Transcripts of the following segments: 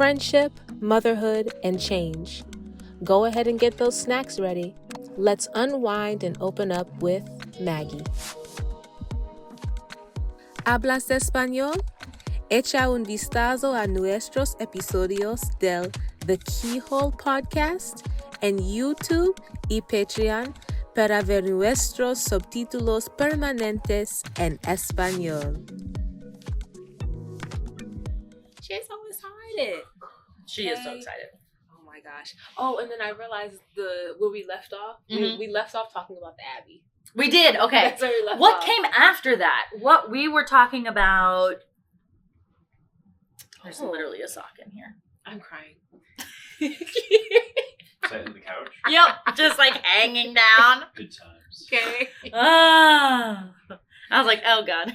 friendship, motherhood, and change. Go ahead and get those snacks ready. Let's unwind and open up with Maggie. ¿Hablas español? Echa un vistazo a nuestros episodios del The Keyhole podcast en YouTube y Patreon para ver nuestros subtítulos permanentes en español. She's so excited. She is so excited. Oh my gosh. Oh, and then I realized where we left off. We left off talking about the Abbey. We did. Okay. That's where we left What off. came after that? What we were talking about. There's literally a sock in here. I'm crying. Sat in the couch. Yep. Just like hanging down. Good times. Okay. Ah. I was like, oh God.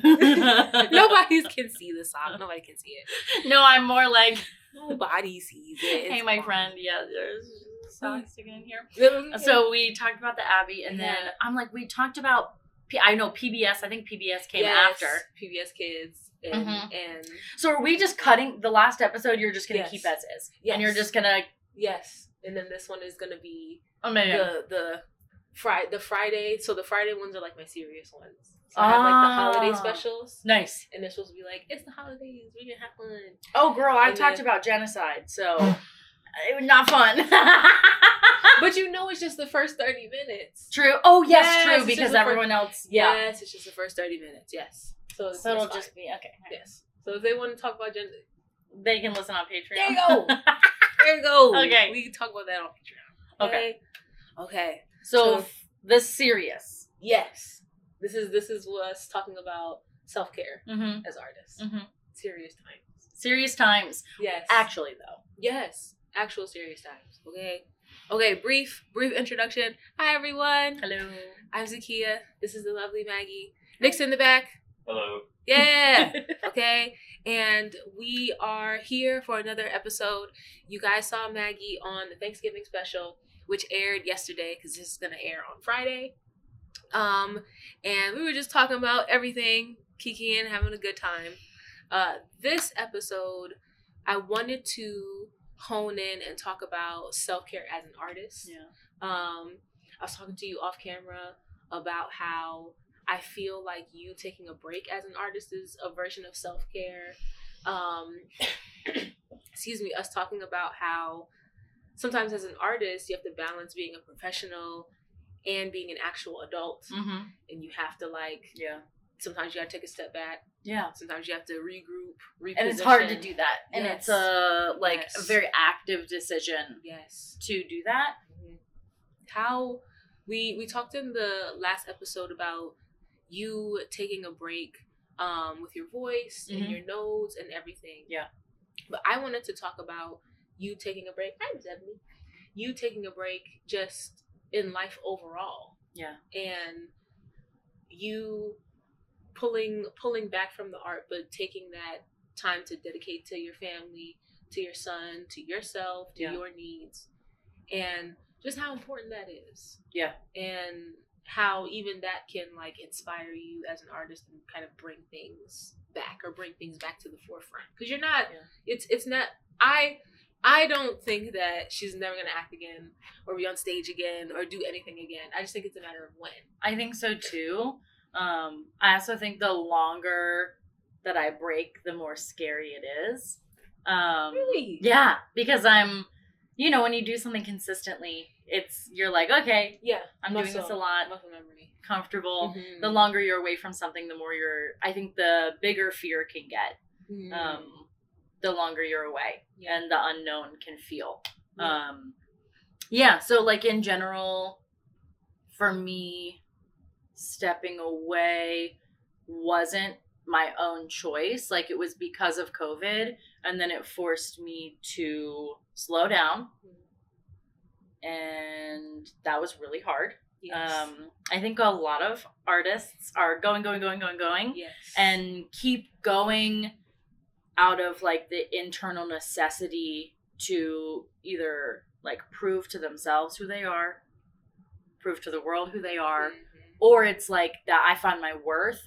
Nobody can see the sock. Nobody can see it. No, I'm more like. Nobody sees it. Hey, It's my fine. friend. Yeah, there's socks sticking in here. Okay. So we talked about the Abbey, and then I'm like, we talked about. I know PBS. I think PBS came after. PBS Kids. And So are we just cutting the last episode? You're just gonna keep as is, Yes. and you're just gonna. Yes. And then this one is gonna be The the Friday. So the Friday ones are like my serious ones. So I have like the holiday specials. Nice. And they're supposed to be like, it's the holidays, we're gonna have fun. Oh, girl, I And talked then- about genocide, so it was not fun. But you know it's just the first 30 minutes. True. Oh, yes, Yes, true. it's Because just the everyone else. Yeah. Yes, it's just the first 30 minutes, yes. So So it'll fine. just be okay. Yes. So if they want to talk about gender, They can listen on Patreon. there you go. There you go. Okay. We can talk about that on Patreon. Okay. Okay. So So- the serious. Yes. This is us talking about self-care Mm-hmm. as artists. Mm-hmm. Serious times. Serious times. Yes. Actually, though. Yes. Actual serious times. Okay. Okay, brief introduction. Hi everyone. Hello. I'm Zakia. This is the lovely Maggie. Nick's in the back. Hello. Yeah. Okay. And we are here for another episode. You guys saw Maggie on the Thanksgiving special, which aired yesterday because this is going to air on Friday. And we were just talking about everything, kikiing, having a good time. This episode, I wanted to hone in and talk about self-care as an artist. Yeah. I was talking to you off camera about how I feel like you taking a break as an artist is a version of self-care. Excuse me, us talking about how sometimes as an artist, you have to balance being a professional and being an actual adult. Mm-hmm. And you have to Yeah. sometimes you got to take a step back. Yeah. Sometimes you have to regroup, reposition. And it's hard to do that. And Yes. it's a Yes. a very active decision Yes. to do that. Mhm. How we talked in the last episode about you taking a break with your voice and Mhm. your notes and everything. Yeah. But I wanted to talk about you taking a break. Hi, Ebony. You taking a break just in life overall, Yeah. and you pulling back from the art, but taking that time to dedicate to your family, to your son, to yourself, to Yeah. your needs, and just how important that is. Yeah. And how even that can like inspire you as an artist and kind of bring things back to the forefront. Because you're not, it's not, I don't think that she's never going to act again or be on stage again or do anything again. I just think it's a matter of when. I think so too. I also think the longer that I break, the more scary it is. Really? Yeah, because I'm, when you do something consistently, you're like, okay, Yeah. I'm doing this a lot, Muscle memory. comfortable. Mhm. The longer you're away from something, the more I think the bigger fear can get. Mhm. The longer you're away, Yeah. and the unknown can feel. Yeah. So like in general, for me, stepping away wasn't my own choice. Like it was because of COVID, and then it forced me to slow down, and that was really hard. Yes. I think a lot of artists are going, Yes. and keep going out of like the internal necessity to either like prove to themselves who they are, prove to the world who they are, or it's like that I find my worth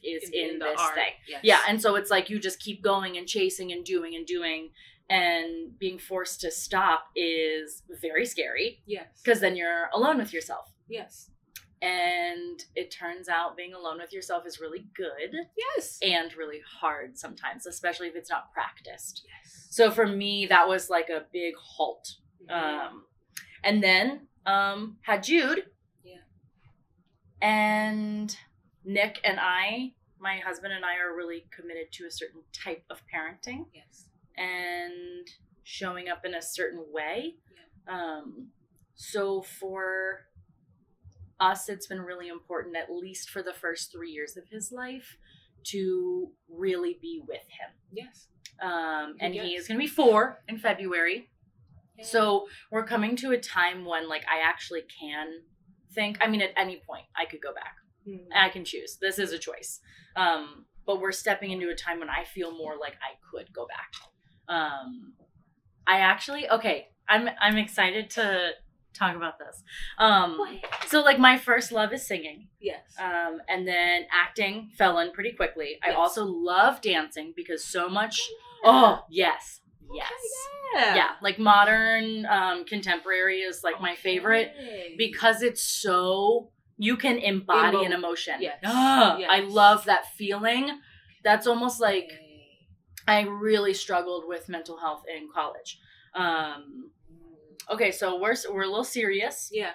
is in the this art. thing. Yes. Yeah, and so it's like you just keep going and chasing and doing, And being forced to stop is very scary. Yes. Because then you're alone with yourself. Yes. And it turns out being alone with yourself is really good. Yes. And really hard sometimes, especially if it's not practiced. Yes. So for me, that was like a big halt. And then had Jude. Yeah. And Nick and my husband and I are really committed to a certain type of parenting. Yes. And showing up in a certain way. Yeah. So for us, it's been really important, at least for the first 3 years of his life, to really be with him. Yes. And he is going to be 4 in February. Yeah. So we're coming to a time when, like, I actually can think, I mean, at any point I could go back. Mm-hmm. I can choose. This is a choice. But we're stepping into a time when I feel more like I could go back. I'm excited to talk about this. So like my first love is singing. Yes. And then acting fell in pretty quickly. Yes. I also love dancing because so much. Oh, yes. Yes. Okay, Yeah. Like modern, contemporary is like my favorite because it's so, you can embody an emotion. Yes. Yes. Yes. I love that feeling. That's almost like, I really struggled with mental health in college. Okay, so we're a little serious. Yeah.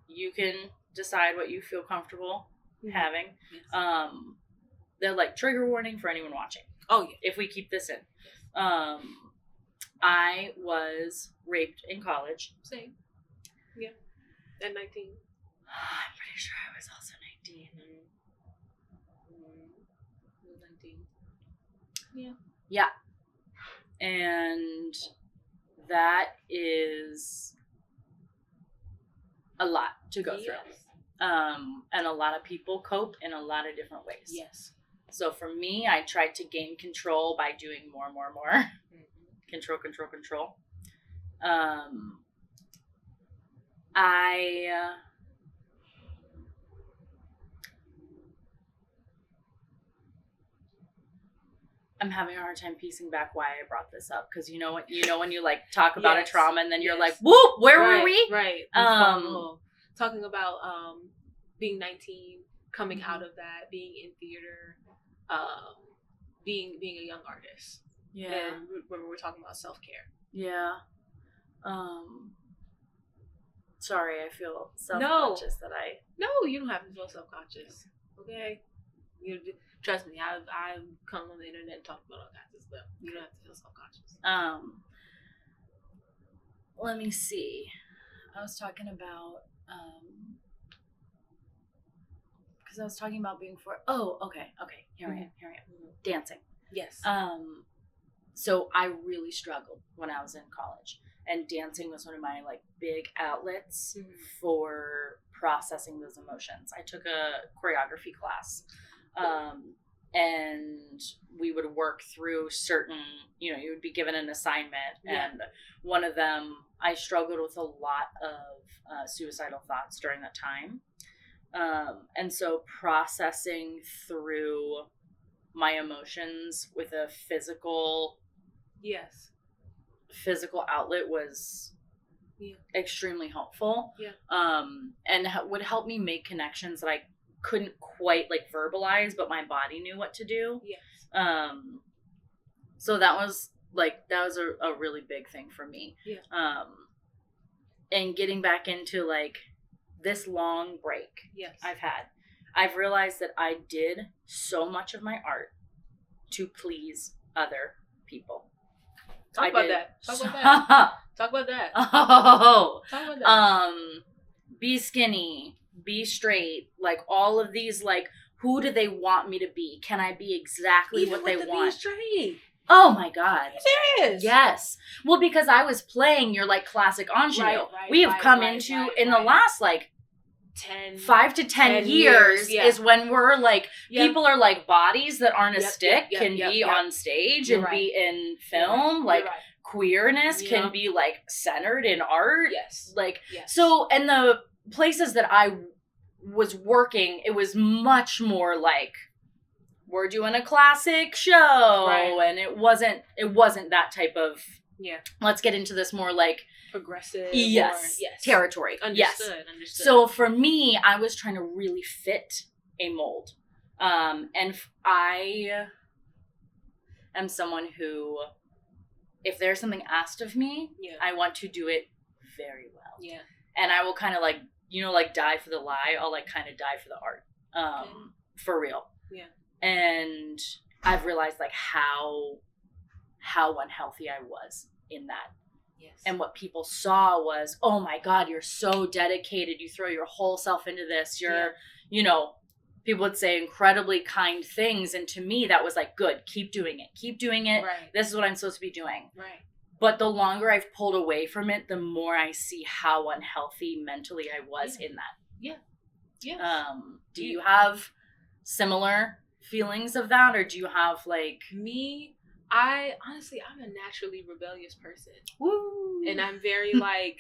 You can decide what you feel comfortable having. Yes. They're like trigger warning for anyone watching. Oh yeah. If we keep this in. I was raped in college. Same. Yeah. At 19. I'm pretty sure I was also 19. 19. Yeah. Yeah. And that is a lot to go through. And a lot of people cope in a lot of different ways. Yes. So for me, I tried to gain control by doing more. Mm-hmm. Control. I'm having a hard time piecing back why I brought this up, because you know when you like talk about a trauma and then you're like, whoop, where were we? Right. Talking about being 19, coming out of that, being in theater, being a young artist. Yeah. And when we're talking about self-care. Yeah. Sorry, I feel self-conscious that I... No, you don't have to feel self-conscious. Okay? Trust me, I've come on the internet and talked about all kinds of stuff. You don't have to feel self-conscious. Let me see. I was talking about... because I was talking about being for... Oh, okay. Here I am. Dancing. Yes. So I really struggled when I was in college, and dancing was one of my like big outlets for processing those emotions. I took a choreography class, and we would work through certain, you would be given an assignment, and one of them, I struggled with a lot of suicidal thoughts during that time. And so processing through my emotions with a physical outlet was extremely helpful. And would help me make connections that I couldn't quite like verbalize, but my body knew what to do. So that was a really big thing for me. And getting back into like this long break I've realized that I did so much of my art to please other people. Talk about that. Be skinny, be straight, like all of these, like, who do they want me to be? Can I be exactly what they want? Be straight. Oh my God. Are you serious? Yes. Well, because I was playing your like classic ingenue. We have come into in the last like 5 to 10 years is when we're like, people are like, bodies that aren't a stick can be on stage and be in film. Like queerness can be like centered in art. So, and the places that I was working, it was much more like we're doing a classic show. Right. And it wasn't that type of, Yeah. let's get into this more like Progressive. yes, territory. Understood. So for me, I was trying to really fit a mold. And I am someone who, if there's something asked of me, I want to do it very well. Yeah. And I will kind of like, like die for the lie. I'll like kind of die for the art. For real. Yeah. And I've realized like how unhealthy I was in that. Yes. And what people saw was, oh my God, you're so dedicated. You throw your whole self into this. You're, people would say incredibly kind things. And to me, that was like, good, keep doing it. Keep doing it. Right. This is what I'm supposed to be doing. Right. But the longer I've pulled away from it, the more I see how unhealthy mentally I was in that. Yeah. Yeah. Do you have similar feelings of that? Or do you have like... Me, I'm a naturally rebellious person. Woo! And I'm very like,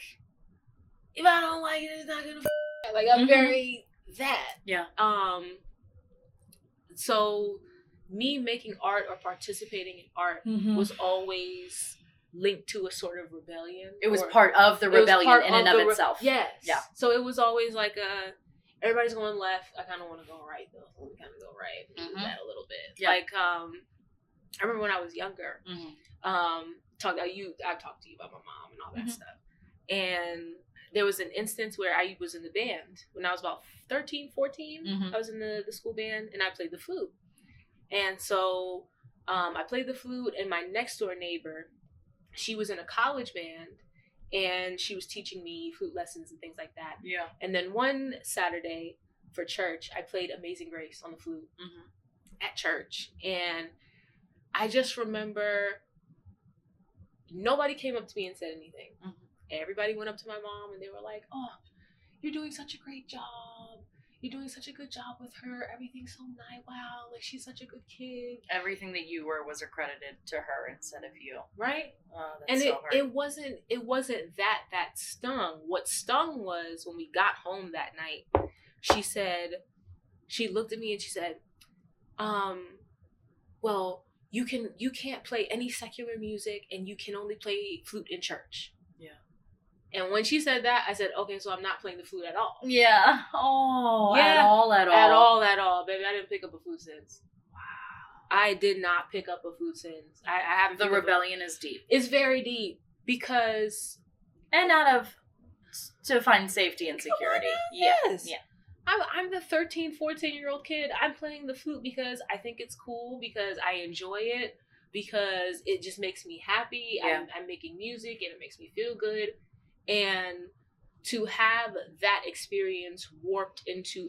if I don't like it, it's not gonna like, I'm very that. Yeah. So me making art or participating in art was always linked to a sort of rebellion. It was part of the rebellion in and of itself. Yes. Yeah. So it was always like everybody's going left. I kind of want to go right though. I want to kind of go right. Do that a little bit. Yeah. Like I remember when I was younger. I've talked to you about my mom and all that stuff. And there was an instance where I was in the band when I was about 13, 14. I was in the school band and I played the flute. And so I played the flute, and my next door neighbor, she was in a college band and she was teaching me flute lessons and things like that. Yeah. And then one Saturday for church, I played Amazing Grace on the flute at church. And I just remember nobody came up to me and said anything. Everybody went up to my mom and they were like, oh, you're doing such a great job. You're doing such a good job with her. Everything's so nice. Wow, like she's such a good kid. Everything that you were was accredited to her instead of you. Right? Oh, that's and so hard. it wasn't that stung. What stung was when we got home that night, she looked at me and she said, well, you can't play any secular music and you can only play flute in church. Yeah. And when she said that, I said, okay, so I'm not playing the flute at all. Yeah. Oh, yeah. At all. At all. Baby, I didn't pick up a flute since. Wow. I did not pick up a flute since. I haven't. The rebellion is deep. It's very deep because... And to find safety and security. Yes. Yeah. I'm the 13, 14-year-old kid. I'm playing the flute because I think it's cool, because I enjoy it, because it just makes me happy. Yeah. I'm making music and it makes me feel good. And to have that experience warped into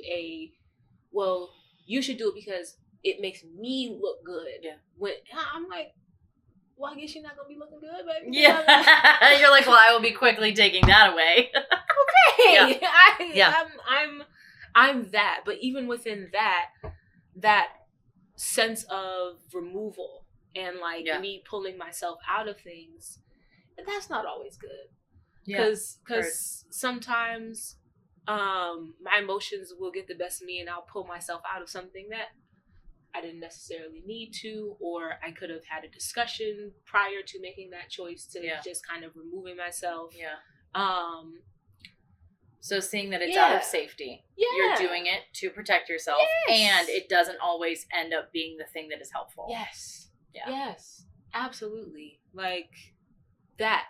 well, you should do it because it makes me look good. Yeah. When I'm like, well, I guess you're not going to be looking good, baby. Yeah. You're like, well, I will be quickly taking that away. Okay. Yeah. I'm that. But even within that sense of removal and like me pulling myself out of things, that's not always good. Because sometimes my emotions will get the best of me and I'll pull myself out of something that I didn't necessarily need to, or I could have had a discussion prior to making that choice to just kind of removing myself. Yeah. So seeing that it's out of safety, you're doing it to protect yourself, and it doesn't always end up being the thing that is helpful. Yes. Yeah. Yes. Absolutely. Like that.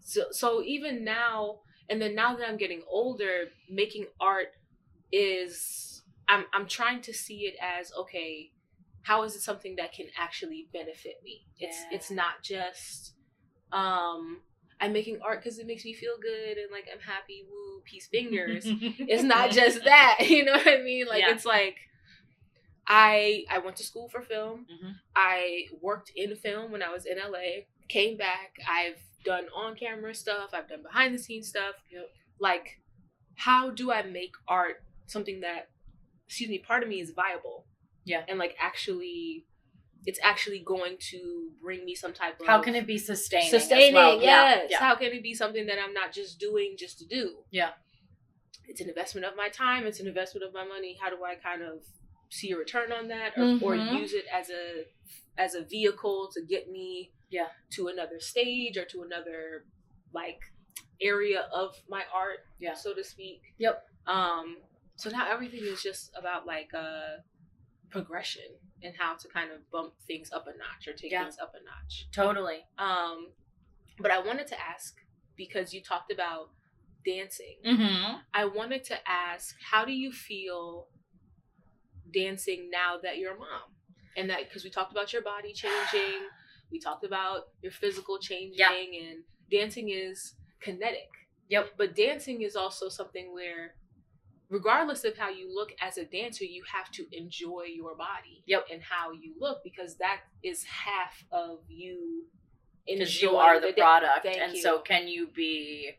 So even now, and then now that I'm getting older, making art is, I'm trying to see it as, okay, how is it something that can actually benefit me? It's not just, I'm making art because it makes me feel good and like I'm happy, woo, peace fingers. It's not just that, you know what I mean? Like it's like I went to school for film. Mm-hmm. I worked in film when I was in LA. Came back. I've done on camera stuff. I've done behind the scenes stuff. Yep. Like, how do I make art something that, part of me is viable? Yeah. And like it's actually going to bring me some type of... How can it be sustaining? Sustaining, as well? yes. Yeah. How can it be something that I'm not just doing just to do? Yeah. It's an investment of my time. It's an investment of my money. How do I kind of see a return on that, or use it as a vehicle to get me to another stage or to another like area of my art, so to speak. Yep. So now everything is just about like progression and how to kind of bump things up a notch or take things up a notch. Totally. But I wanted to ask, because you talked about dancing, I wanted to ask, how do you feel dancing now that you're a mom? And that, because we talked about your body changing, we talked about your physical changing, and dancing is kinetic. Yep. But dancing is also something where, regardless of how you look as a dancer, you have to enjoy your body and how you look, because that is half of you. Because you are the product. And so can you be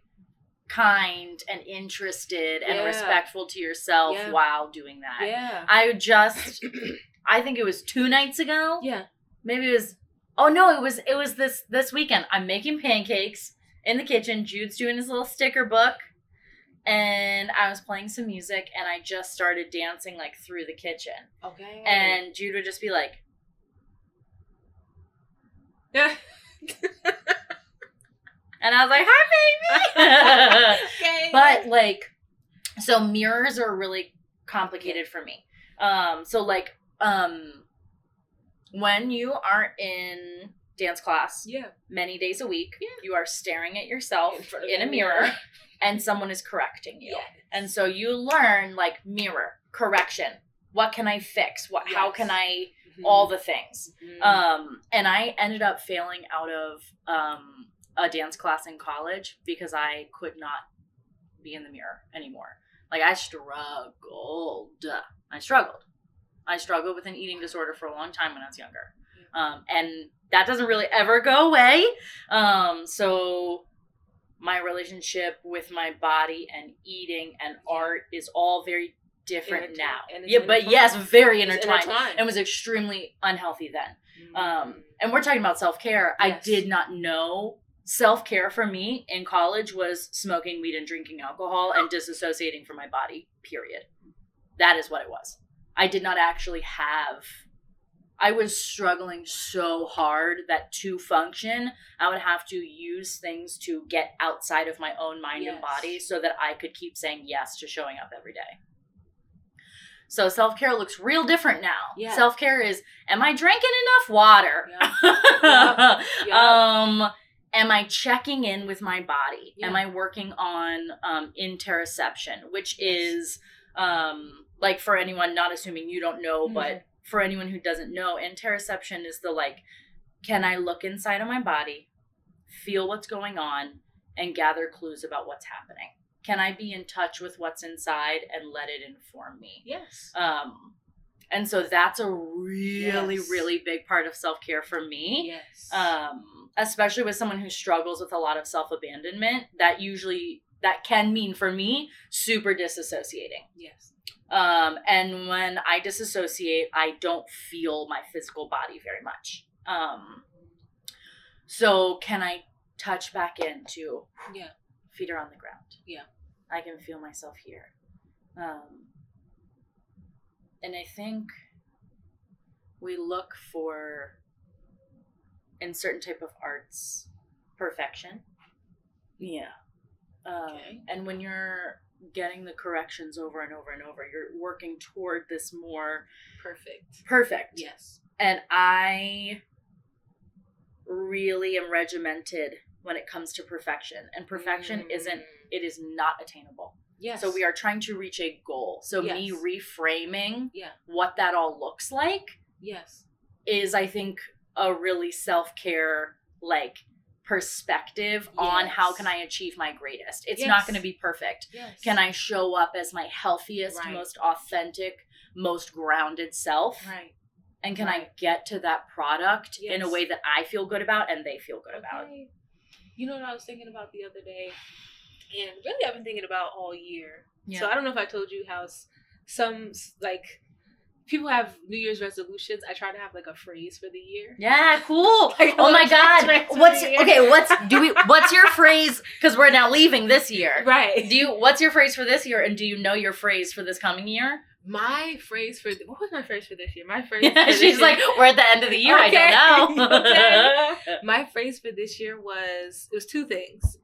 kind and interested and respectful to yourself while doing that? Yeah. I think it was 2 nights ago. Yeah. Maybe it was, it was this weekend. I'm making pancakes in the kitchen. Jude's doing his little sticker book. And I was playing some music, and I just started dancing, like, through the kitchen. Okay. And Jude would just be like... Yeah. And I was like, hi, baby! Okay. But, like, so mirrors are really complicated for me. When you are in dance class many days a week, you are staring at yourself in a mirror. And someone is correcting you. Yes. And so you learn, like, mirror, correction. What can I fix? How can I, all the things. And I ended up failing out of a dance class in college because I could not be in the mirror anymore. Like, I struggled. I struggled with an eating disorder for a long time when I was younger. And that doesn't really ever go away. So... my relationship with my body and eating and art is all very different now. But yes, very intertwined. And was extremely unhealthy then. And we're talking about self-care. Yes. I did not know self-care for me in college was smoking weed and drinking alcohol and disassociating from my body, period. That is what it was. I did not actually have... I was struggling so hard that to function, I would have to use things to get outside of my own mind and body so that I could keep saying yes to showing up every day. So self-care looks real different now. Yeah. Self-care is, am I drinking enough water? Yeah. Am I checking in with my body? Yeah. Am I working on interoception, which is, like, for anyone not assuming you don't know, but for anyone who doesn't know, interoception is the, like, can I look inside of my body, feel what's going on, and gather clues about what's happening? Can I be in touch with what's inside and let it inform me? Yes. And so that's a really, really big part of self-care for me. Yes. Especially with someone who struggles with a lot of self-abandonment, that can mean, for me, super disassociating. Yes. And when I disassociate, I don't feel my physical body very much. So can I touch back into feet are on the ground? Yeah. I can feel myself here. And I think we look for, in certain type of arts, perfection. Yeah. And when you're getting the corrections over and over and over, you're working toward this more perfect. Yes. And I really am regimented when it comes to perfection, and perfection is not attainable. Yes. So we are trying to reach a goal. So me reframing what that all looks like is, I think, a really self-care, like, perspective on how can I achieve my greatest. It's not going to be perfect. Yes. Can I show up as my healthiest, most authentic, most grounded self? Right. And can I get to that product in a way that I feel good about and they feel good about? You know what I was thinking about the other day? And really I've been thinking about all year. Yeah. So I don't know if I told you how some, like, people have New Year's resolutions. I try to have like a phrase for the year. Yeah, cool. Like, Oh my God. catchphrase What's your phrase? Because we're now leaving this year. Right. What's your phrase for this year? And do you know your phrase for this coming year? My phrase for what was my phrase for this year? My phrase. She's like, we're at the end of the year. Okay. I don't know. Okay. My phrase for this year was two things.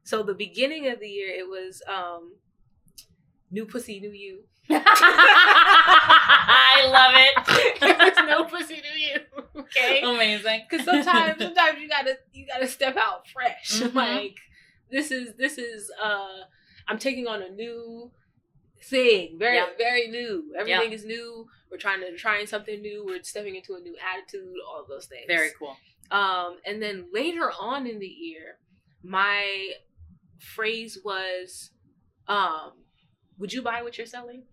So the beginning of the year, it was new pussy, new you. I love it. It was no pussy, new you. Okay. Amazing. Because sometimes you gotta step out fresh. Mm-hmm. Like this is I'm taking on a new thing, very new. Everything is new. We're trying something new. We're stepping into a new attitude. All of those things. Very cool. And then later on in the year, my phrase was, "Would you buy what you're selling?"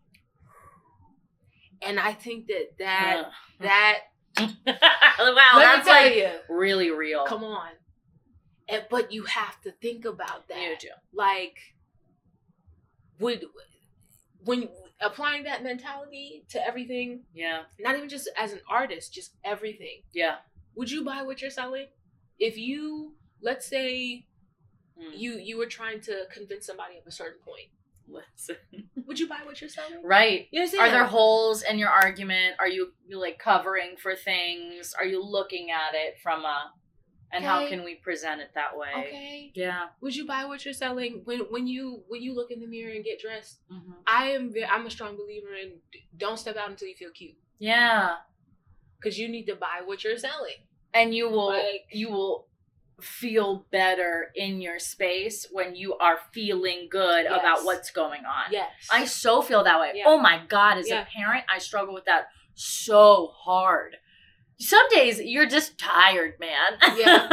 And I think that wow, let me that's tell like you, really real. come on. But you have to think about that. You do. Like, when applying that mentality to everything, Yeah. not even just as an artist, just everything. Yeah. Would you buy what you're selling? If you, let's say, you were trying to convince somebody of a certain point. Listen. Would you buy what you're selling? Right. You know Are there holes in your argument? Are you like covering for things? Are you looking at it from and how Okay. can we present it that way? Okay. Yeah. Would you buy what you're selling when you look in the mirror and get dressed? Mm-hmm. I'm a strong believer in don't step out until you feel cute, Yeah. because you need to buy what you're selling. And you will Like- feel better in your space when you are feeling good Yes. about what's going on. Yes. I so feel that way. Yeah. Oh my God, as Yeah. a parent, I struggle with that so hard. Some days you're just tired, man. Yeah.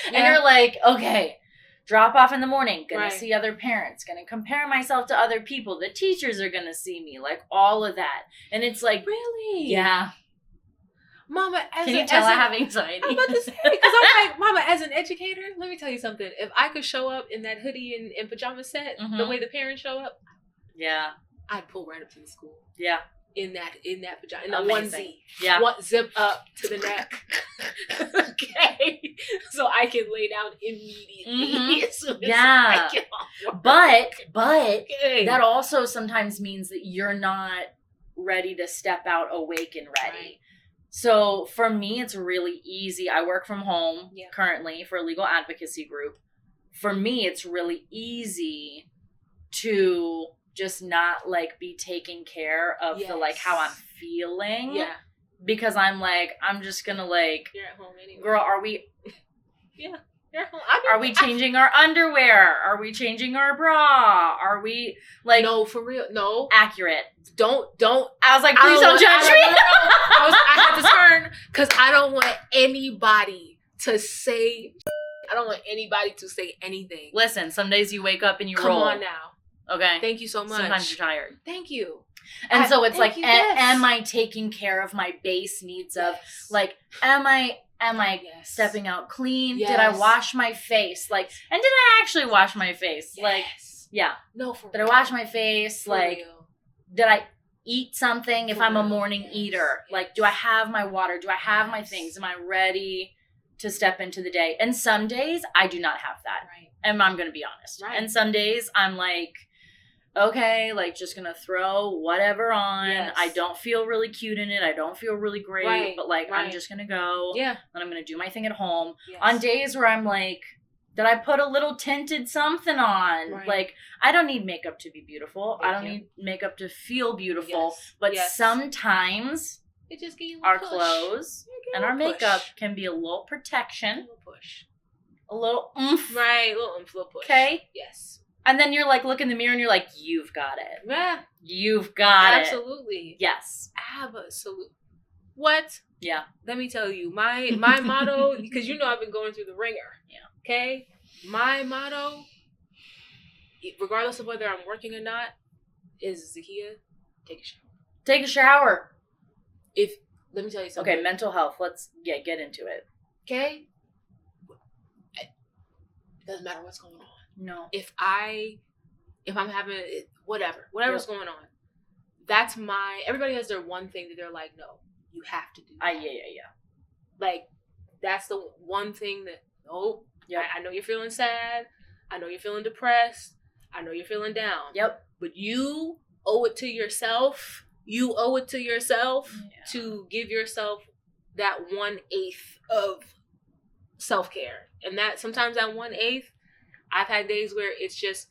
And Yeah. you're like, okay, drop off in the morning, gonna Right. see other parents, gonna compare myself to other people. The teachers are gonna see me, like all of that. And it's like, Really? yeah. Mama, Can you tell I have anxiety? I'm about to say, because I'm like, Mama, as an educator, let me tell you something. If I could show up in that hoodie and pajama set, the Mhm. way the parents show up, Yeah. I'd pull right up to the school Yeah. in that pajama, in a Amazing. onesie, Yeah. zip up to the neck, okay, so I can lay down immediately. Mhm. As soon as Yeah. I get off work. But Okay. that also sometimes means that you're not ready to step out awake and ready. Right. So for me, it's really easy. I work from home Yeah. currently for a legal advocacy group. For me, it's really easy to just not like be taking care of the like how I'm feeling. Yeah, Because I'm like, I'm just gonna like, you're at home anyway. girl, are we You're at home. are we changing our underwear? Are we changing our bra? Are we like No, for real. No, accurate? don't. I was like, please don't judge me. I had to turn because I don't want anybody to say. I don't want anybody to say anything. Listen, some days you wake up and you Come roll. on now. Okay. Thank you so much. Sometimes you're tired. Thank you. And so it's like, thank you, yes. am I taking care of my base needs of like, am I Yes. stepping out clean? Yes. Did I wash my face? Like, and did I actually wash my face? Yes. Like, yeah. No, for Did I real. wash my face? For Like, real. did I eat something if For I'm a real. morning Yes. eater? Like, do I have my water? Do I have my Yes. things? Am I ready to step into the day? And some days I do not have that. Right. And I'm going to be honest. Right. And some days I'm like, okay, like just going to throw whatever on. Yes. I don't feel really cute in it. I don't feel really great, Right. but like I'm Right. just going to go Yeah. and I'm going to do my thing at home. Yes. On days where I'm like, did I put a little tinted something on? Right. Like, I don't need makeup to be beautiful. I Thank don't you. need makeup to feel beautiful. Yes. But Yes. sometimes It just give you a our push. clothes You get and a our little makeup push. can be a little A protection, little push. a little oomph. Right. A little push. Okay. Yes. And then you're like, look in the mirror and you're like, you've got it. Yeah. You've got it. Absolutely. Yes. Absolutely. What? Yeah. Let me tell you, my motto, because you know I've been going through the ringer. Yeah. Okay? My motto, regardless of whether I'm working or not, is Zakia, take a shower. Take a shower. Let me tell you something. Okay, mental health. Let's get into it. Okay? It doesn't matter what's going on. No. If I'm having whatever's going on, that's everybody has their one thing that they're like, no, you have to do that. Yeah. Like, that's the one thing that, oh, Yep. I know you're feeling sad. I know you're feeling depressed. I know you're feeling down. Yep. But you owe it to yourself. You owe it to yourself to give yourself that 1/8 of self-care. And that sometimes that 1/8, I've had days where it's just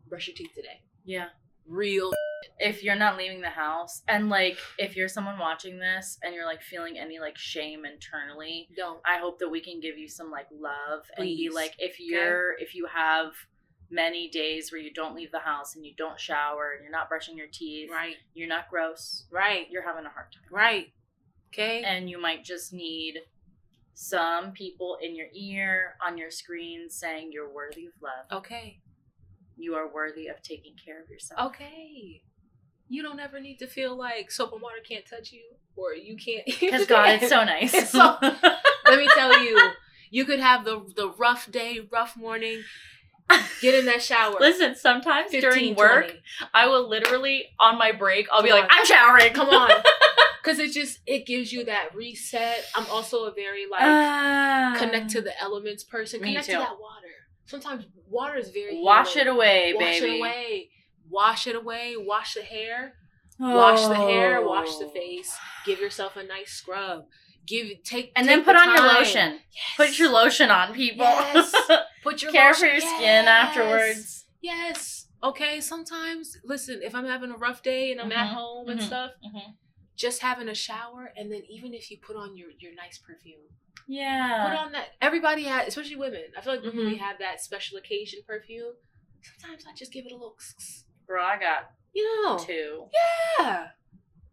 brush your teeth today. Yeah. Real. If you're not leaving the house, and like if you're someone watching this and you're like feeling any like shame internally, Don't. I hope that we can give you some like love. Please. And be like, if you have many days where you don't leave the house and you don't shower and you're not brushing your teeth, Right. you're not gross, Right. you're having a hard time, Right. Okay. and you might just need some people in your ear, on your screen, saying you're worthy of love. Okay. You are worthy of taking care of yourself. Okay. You don't ever need to feel like soap and water can't touch you, or you can't. Because God, it's so nice. It's so, let me tell you, you could have the rough day, rough morning. Get in that shower. Listen, sometimes 15, during work, 20. I will literally, on my break, I'll be Come like, on. I'm showering. Come on. Because it gives you that reset. I'm also a very connect to the elements person. Me Connect too. to that water. Sometimes water is very Wash healing. it away, Wash baby. it away. Wash it away. Wash the hair. Wash the hair. Wash the face. Give yourself a nice scrub. And then put the on your time. lotion. Yes. Put your lotion on, people. Yes. Put your Care lotion. for your skin afterwards. Yes. Okay. Sometimes, listen, if I'm having a rough day and I'm at home and stuff, just having a shower, and then even if you put on your nice perfume. Yeah. Put on that. Everybody has, especially women. I feel like women really have that special occasion perfume. Sometimes I just give it a little. Bro, I got 2. Yeah.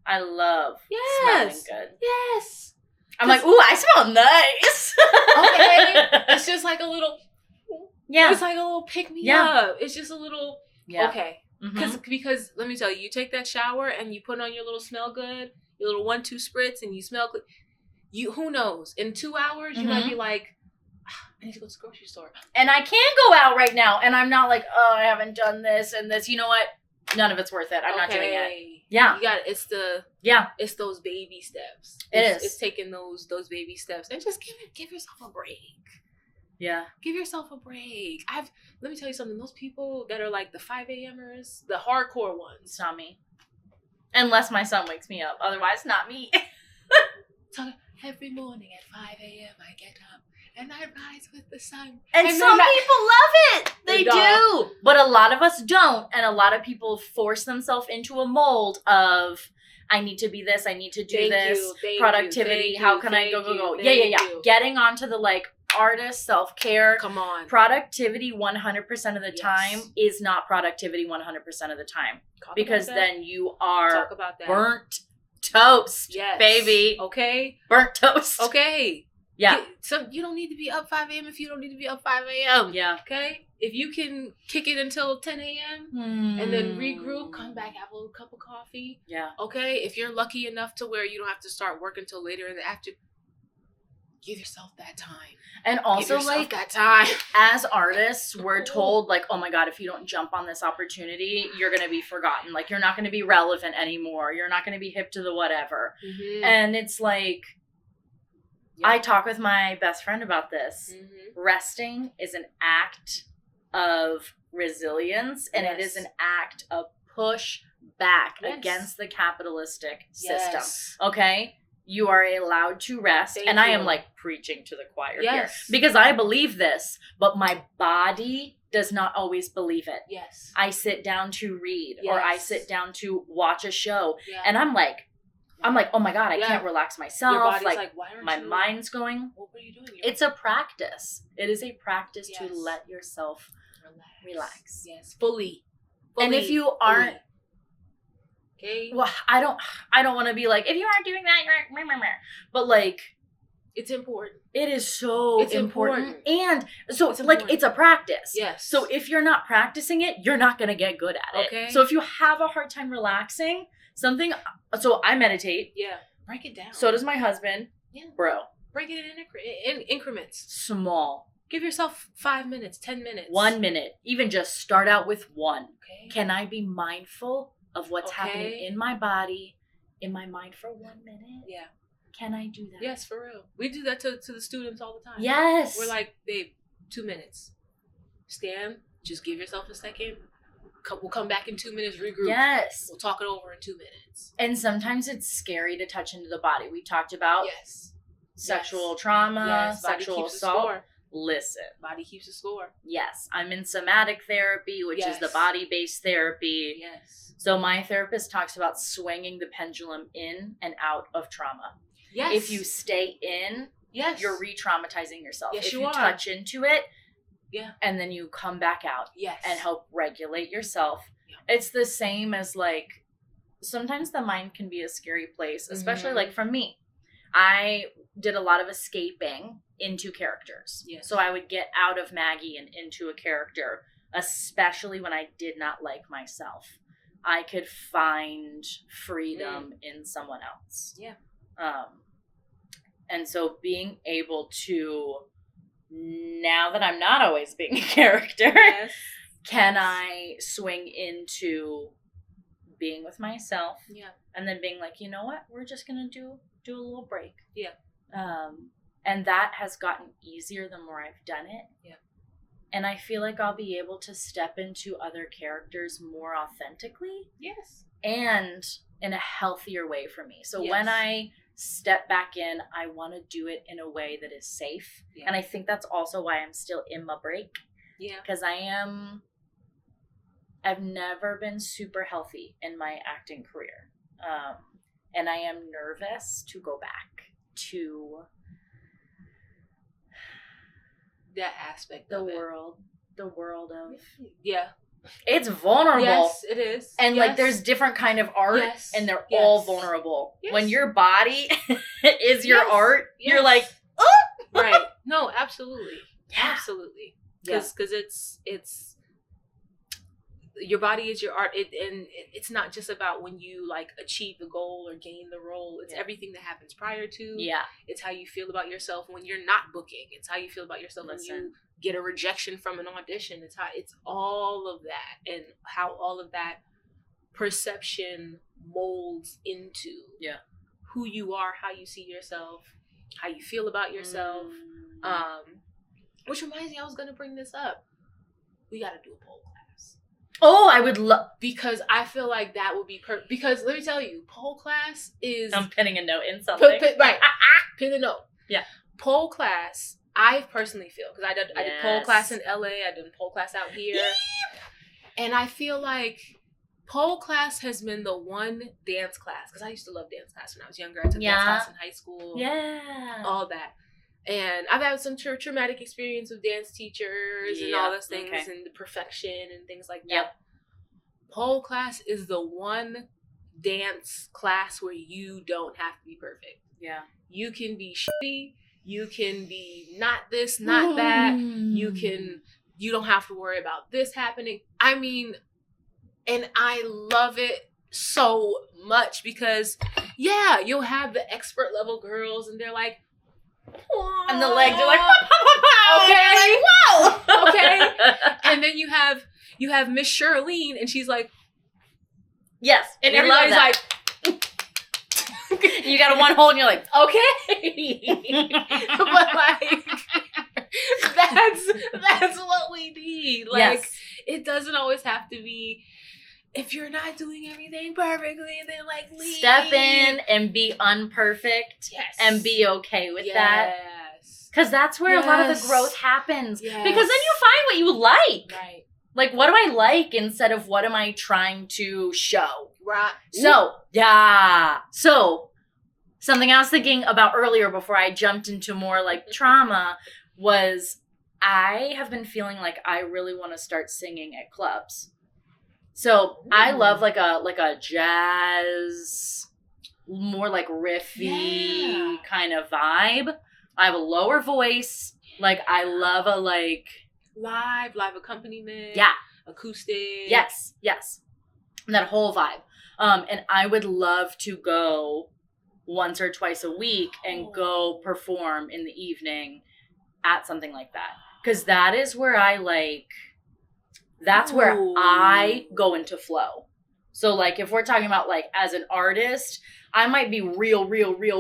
I love Yes. smelling good. Yes. I'm like, ooh, I smell nice. Okay. It's just like a little. Yeah. It's like a little pick me up. It's just a little. Yeah. Okay. Because let me tell you, you take that shower and you put on your little smell good, your little 1-2 spritz, and you smell good. Who knows? In 2 hours, you might be like, I need to go to the grocery store. And I can go out right now, and I'm not like, oh, I haven't done this and this. You know what? None of it's worth it. I'm not doing it. Yeah. You got it. It's those baby steps. It's taking those baby steps and just give yourself a break. Yeah. Give yourself a break. Let me tell you something. Those people that are like the 5 a.m.ers, the hardcore ones. It's not me. Unless my son wakes me up. Otherwise, not me. So every morning at 5 a.m. I get up and I rise with the sun. And some people love it. They do. But a lot of us don't. And a lot of people force themselves into a mold of, I need to be this. I need to do this. Productivity. How can I go? Yeah. Getting onto the artist, self-care. Come on. Productivity 100% of the time is not productivity 100% of the time. Because then you are burnt toast, baby. Okay? Burnt toast. Okay. Yeah. So you don't need to be up 5 a.m. if you don't need to be up 5 a.m. Yeah. Okay? If you can kick it until 10 a.m. and then regroup, come back, have a little cup of coffee. Yeah. Okay? If you're lucky enough to where you don't have to start work until later in the afternoon, give yourself that time. And also, that time. As artists, we're told, oh my God, if you don't jump on this opportunity, you're going to be forgotten. You're not going to be relevant anymore. You're not going to be hip to the whatever. Mm-hmm. And it's I talk with my best friend about this. Mm-hmm. Resting is an act of resilience, and it is an act of push back against the capitalistic system. Okay? You are allowed to rest. And I am preaching to the choir here. Because I believe this, but my body does not always believe it. Yes. I sit down to read or I sit down to watch a show. Yeah. And I'm like, oh my God, I can't relax myself. Your body's why aren't my you? Mind's going. What were you doing? It's a practice. It is a practice to let yourself relax. Yes. Fully. And if you aren't, okay. Well, I don't want to be if you aren't doing that, you're but it's important. It is so important. And so it's a practice. Yes. So if you're not practicing it, you're not going to get good at it. Okay. So if you have a hard time relaxing, so I meditate. Yeah. Break it down. So does my husband. Yeah. Bro. Break it in increments. Small. Give yourself 5 minutes, 10 minutes. 1 minute. Even just start out with 1. Okay. Can I be mindful of what's happening in my body, in my mind for 1 minute. Yeah. Can I do that? Yes, for real. We do that to the students all the time. Yes. We're like, babe, 2 minutes. Stand, just give yourself a second. We'll come back in 2 minutes, regroup. Yes. We'll talk it over in 2 minutes. And sometimes it's scary to touch into the body. We talked about sexual trauma, sexual assault. Listen. Body keeps a score. Yes. I'm in somatic therapy, which is the body-based therapy. Yes. So my therapist talks about swinging the pendulum in and out of trauma. Yes. If you stay in, you're re-traumatizing yourself. Yes, if you you are. touch into it, and then you come back out and help regulate yourself. Yeah. It's the same as like, sometimes the mind can be a scary place, especially like for me. I did a lot of escaping into characters. Yes. So I would get out of Maggie and into a character, especially when I did not like myself. I could find freedom in someone else. Yeah. And so being able to, now that I'm not always being a character, can I swing into being with myself? Yeah. And then being like, you know what? We're just going to do a little break. Yeah. And that has gotten easier the more I've done it. Yeah. And I feel like I'll be able to step into other characters more authentically. Yes. And in a healthier way for me. So when I step back in, I want to do it in a way that is safe. Yeah. And I think that's also why I'm still in my break. Yeah. Because I've never been super healthy in my acting career. And I am nervous to go back to that aspect the of world of it's vulnerable. Yes, it is. And like there's different kind of art and they're all vulnerable. Yes. When your body is your art, you're like, oh! Right. No, absolutely. Yeah. Absolutely. Because it's your body is your art, and it's not just about when you like achieve the goal or gain the role. It's everything that happens prior to. Yeah. It's how you feel about yourself when you're not booking. It's how you feel about yourself when you get a rejection from an audition. It's all of that, and how all of that perception molds into who you are, how you see yourself, how you feel about yourself. Which reminds me, I was gonna bring this up. We gotta do a poll class. Oh, I would love, because I feel like that would be perfect. Because let me tell you, pole class is. I'm pinning a note in something. Right, pin a note. Yeah, pole class. I personally feel, because I did pole class in LA. I did pole class out here, and I feel like pole class has been the one dance class, because I used to love dance class when I was younger. I took dance class in high school. Yeah, all that. And I've had some traumatic experience with dance teachers and all those things and the perfection and things like that. Yep. Pole class is the one dance class where you don't have to be perfect. Yeah. You can be shitty. You can be not this, not that. You don't have to worry about this happening. I mean, and I love it so much because, you'll have the expert level girls and they're like, and the legs are like, okay, like, whoa, okay. And then you have Miss Charlene, and she's like, yes, and everybody's like, you got a one hole, and you're like, okay, but like, that's what we need. Like, it doesn't always have to be. If you're not doing everything perfectly, then like leave. Step in and be unperfect and be okay with that. Because that's where a lot of the growth happens. Because then you find what you like. Right. Like, what do I like instead of what am I trying to show? Right. So, So, something I was thinking about earlier before I jumped into more like trauma was I have been feeling like I really want to start singing at clubs. So I love like a jazz, more like riffy kind of vibe. I have a lower voice. Like I love a like live accompaniment. Yeah. Acoustic. Yes. That whole vibe. And I would love to go once or twice a week and go perform in the evening at something like that. 'Cause that is where I like. That's where I go into flow. So like if we're talking about like as an artist, I might be real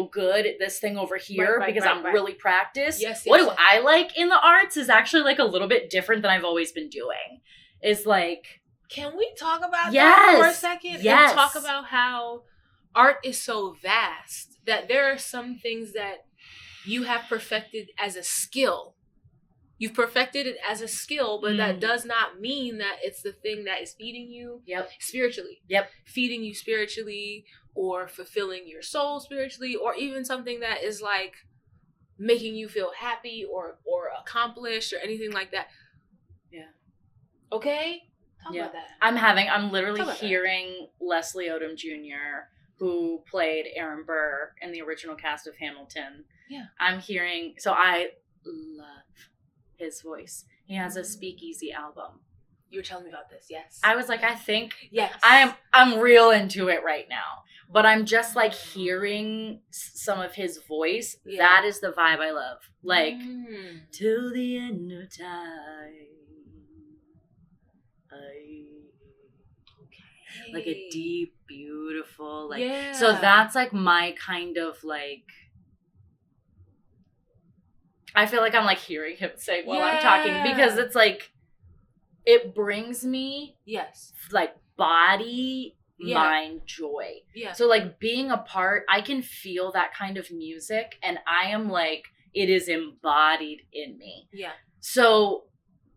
good at this thing over here because I'm really practiced. Yes, what do I like in the arts is actually like a little bit different than I've always been doing. Is like, can we talk about that for a second? Yes. And talk about how art is so vast that there are some things that you have perfected as a skill. You've perfected it as a skill, but that does not mean that it's the thing that is feeding you spiritually. Feeding you spiritually, or fulfilling your soul spiritually, or even something that is like making you feel happy or accomplished or anything like that. Yeah. Okay? Talk about that. I'm literally hearing Leslie Odom Jr., who played Aaron Burr in the original cast of Hamilton. Yeah. I'm hearing, so I love his voice. He has a Speakeasy album. You were telling me about this, yes. I was like, I think yes. I'm real into it right now. But I'm just like hearing some of his voice. Yeah. That is the vibe I love. Like, till the end of time. Like a deep, beautiful, like, so that's like my kind of like, I feel like I'm like hearing him say while I'm talking, because it's like, it brings me, like body, mind, joy. Yeah. So like being a part, I can feel that kind of music, and I am like, it is embodied in me. Yeah. So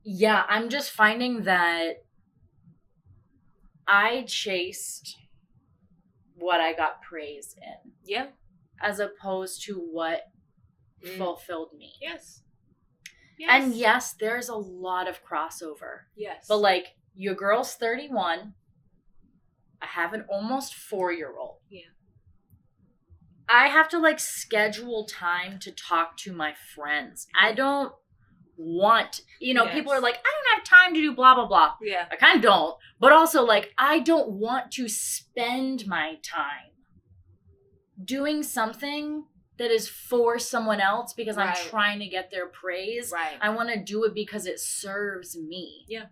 yeah, I'm just finding that I chased what I got praise in. Yeah. As opposed to what fulfilled me. Yes. And yes, there's a lot of crossover. Yes. But like, your girl's 31. I have an almost 4-year-old. Yeah. I have to like schedule time to talk to my friends. I don't want, people are like, I don't have time to do blah, blah, blah. Yeah. I kind of don't. But also like, I don't want to spend my time doing something that is for someone else because I'm trying to get their praise. Right. I want to do it because it serves me. Yeah.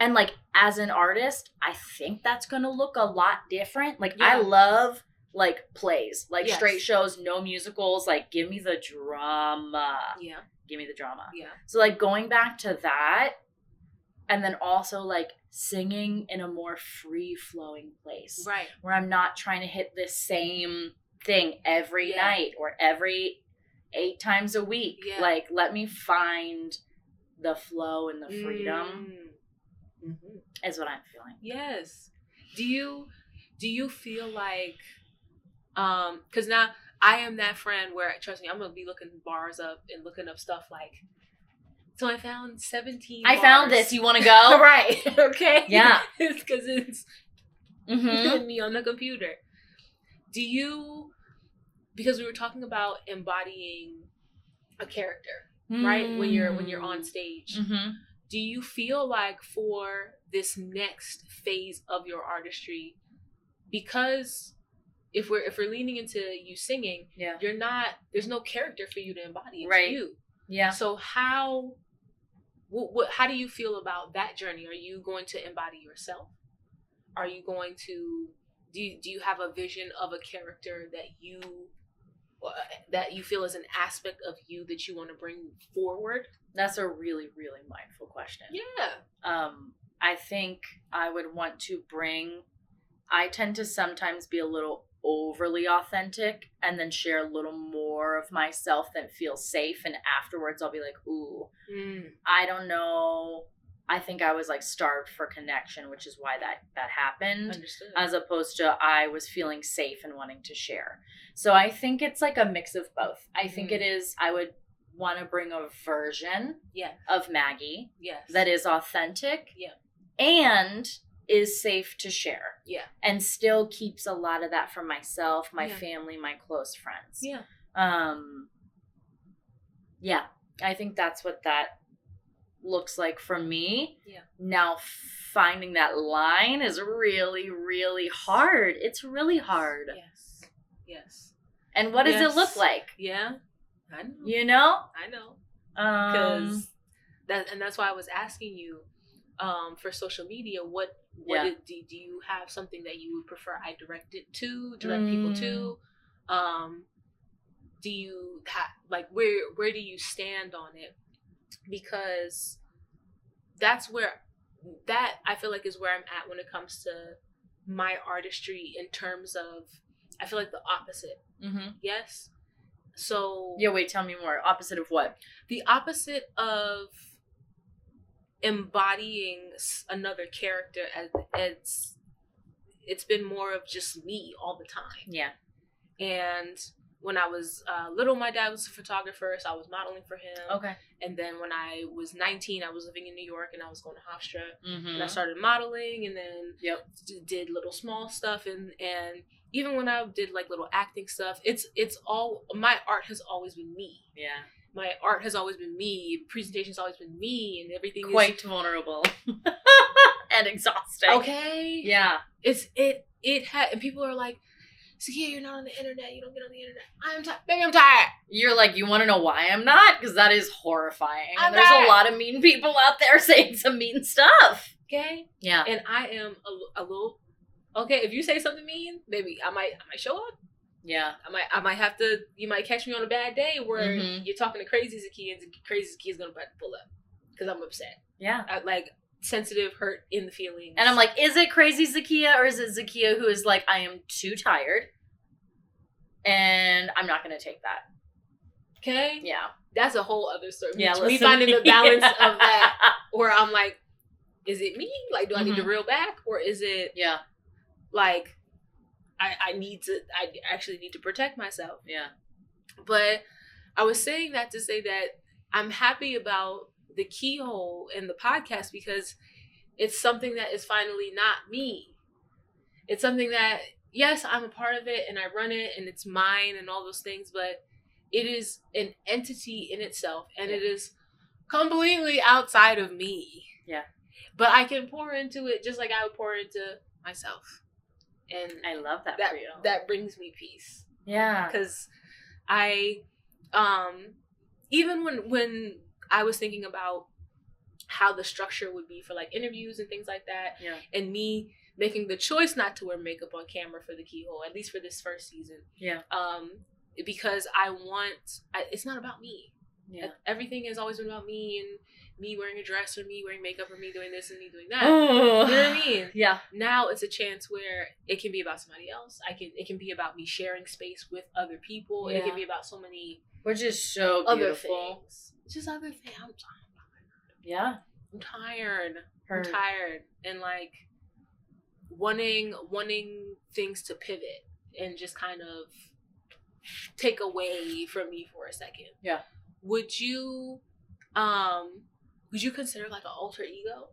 And like, as an artist, I think that's going to look a lot different. Like, I love like plays, like straight shows, no musicals. Like, give me the drama. Yeah. Give me the drama. Yeah. So like going back to that, and then also like singing in a more free flowing place. Right. Where I'm not trying to hit the same thing every night or every 8 times a week. Yeah. Like, let me find the flow and the freedom is what I'm feeling. Yes. Do you feel like, because now I am that friend where, trust me, I'm going to be looking bars up and looking up stuff like, so I found 17 I found this. You want to go? Right. Okay. Yeah. It's because it's me on the computer. Do you, because we were talking about embodying a character, right? When you're on stage, do you feel like for this next phase of your artistry, because if we're leaning into you singing, there's no character for you to embody. It's you. Yeah. So how do you feel about that journey? Are you going to embody yourself? Are you going to do you have a vision of a character that you feel is an aspect of you that you want to bring forward? That's a really, really mindful question. Yeah. I think I would want to I tend to sometimes be a little overly authentic and then share a little more of myself that feels safe, and afterwards I'll be like, ooh, I don't know. I think I was like starved for connection, which is why that happened. Understood. As opposed to I was feeling safe and wanting to share. So I think it's like a mix of both. I think it is, I would want to bring a version of Maggie that is authentic and is safe to share. Yeah. And still keeps a lot of that from myself, my family, my close friends. Yeah. Yeah. I think that's what that looks like for me. Yeah. Now finding that line is really, really hard. It's really hard. Yes. Yes. And what does it look like? Yeah. I know. You know? I know. Because that's why I was asking you for social media, what Do you have something that you would prefer I direct people to? Do you like where do you stand on it? Because that's where that I feel like is where I'm at when it comes to my artistry in terms of I feel like the opposite. Yes. So yeah, wait, tell me more. Opposite of what? The opposite of embodying another character as it's been more of just me all the time. Yeah. And when I was little, my dad was a photographer, so I was modeling for him. Okay. And then when I was 19, I was living in New York and I was going to Hofstra. And I started modeling and then did little small stuff. And even when I did like little acting stuff, it's all, my art has always been me. Yeah. My art has always been me. Presentation's always been me, and everything quite vulnerable and exhausting. Okay. Yeah. It had, and people are like, Zakia, you're not on the internet. You don't get on the internet. I'm tired. Baby, I'm tired. You're like, you want to know why I'm not? Because that is horrifying. I'm There's tired. a lot of mean people out there saying some mean stuff. Okay. Yeah. And I am a little. Okay, if you say something mean, baby, I might show up. Yeah. I might have to. You might catch me on a bad day where you're talking to crazy Zakia, and crazy Zakia's gonna pull up because I'm upset. Yeah. Like sensitive, hurt in the feelings. And I'm like, is it crazy Zakia or is it Zakia who is like, I am too tired and I'm not going to take that. Okay. Yeah. That's a whole other story. Yeah. Me finding the balance of that where I'm like, is it me? Like, do I need to reel back? Or is it like, I actually need to protect myself. Yeah. But I was saying that to say that I'm happy about the Keyhole and the podcast because it's something that is finally not me. It's something that, yes, I'm a part of it and I run it and it's mine and all those things, but it is an entity in itself and it is completely outside of me. Yeah. But I can pour into it just like I would pour into myself. And I love that for you. That brings me peace. Yeah. Because I, even when I was thinking about how the structure would be for like interviews and things like that. Yeah. And me making the choice not to wear makeup on camera for the Keyhole, at least for this first season. Yeah. Because it's not about me. Yeah. Everything has always been about me and me wearing a dress or me wearing makeup or me doing this and me doing that. Oh. You know what I mean? Yeah. Now it's a chance where it can be about somebody else. It can be about me sharing space with other people. Yeah. It can be about so many which is so beautiful. Things. Just other things. I'm tired. Yeah. I'm tired. I'm tired. And like wanting things to pivot and just kind of take away from me for a second. Yeah. Would you consider like an alter ego?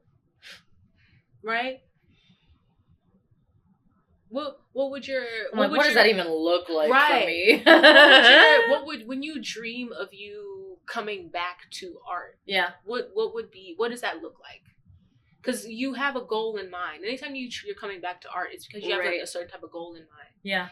Right? What does that even look like for me? When you dream of you coming back to art? Yeah. What does that look like? Because you have a goal in mind. Anytime you're coming back to art, it's because you have like a certain type of goal in mind. Yeah.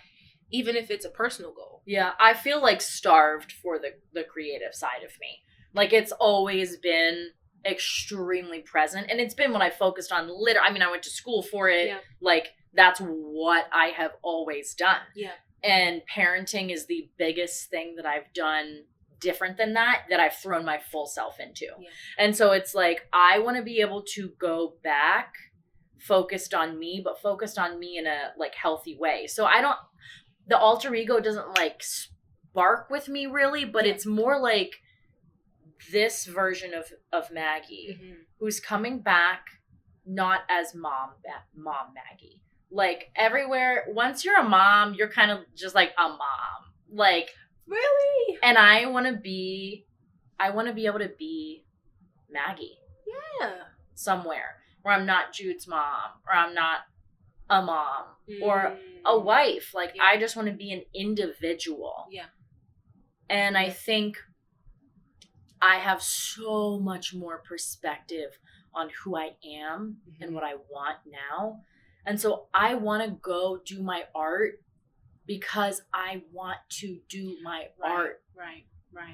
Even if it's a personal goal. Yeah. I feel like starved for the creative side of me. Like it's always been extremely present. And it's been when I focused on I went to school for it. Yeah. Like that's what I have always done. Yeah. And parenting is the biggest thing that I've done different than that I've thrown my full self into. Yeah. And so it's like, I want to be able to go back focused on me, but focused on me in a like healthy way. So the alter ego doesn't like spark with me really, but it's more like this version of Maggie who's coming back not as mom Maggie. Like everywhere, once you're a mom, you're kind of just like a mom. Like really? And I want to be able to be Maggie. Yeah. Somewhere where I'm not Jude's mom or I'm not a mom or a wife. Like I just want to be an individual. Yeah. And I think I have so much more perspective on who I am and what I want now. And so I want to go do my art because I want to do my art. Right.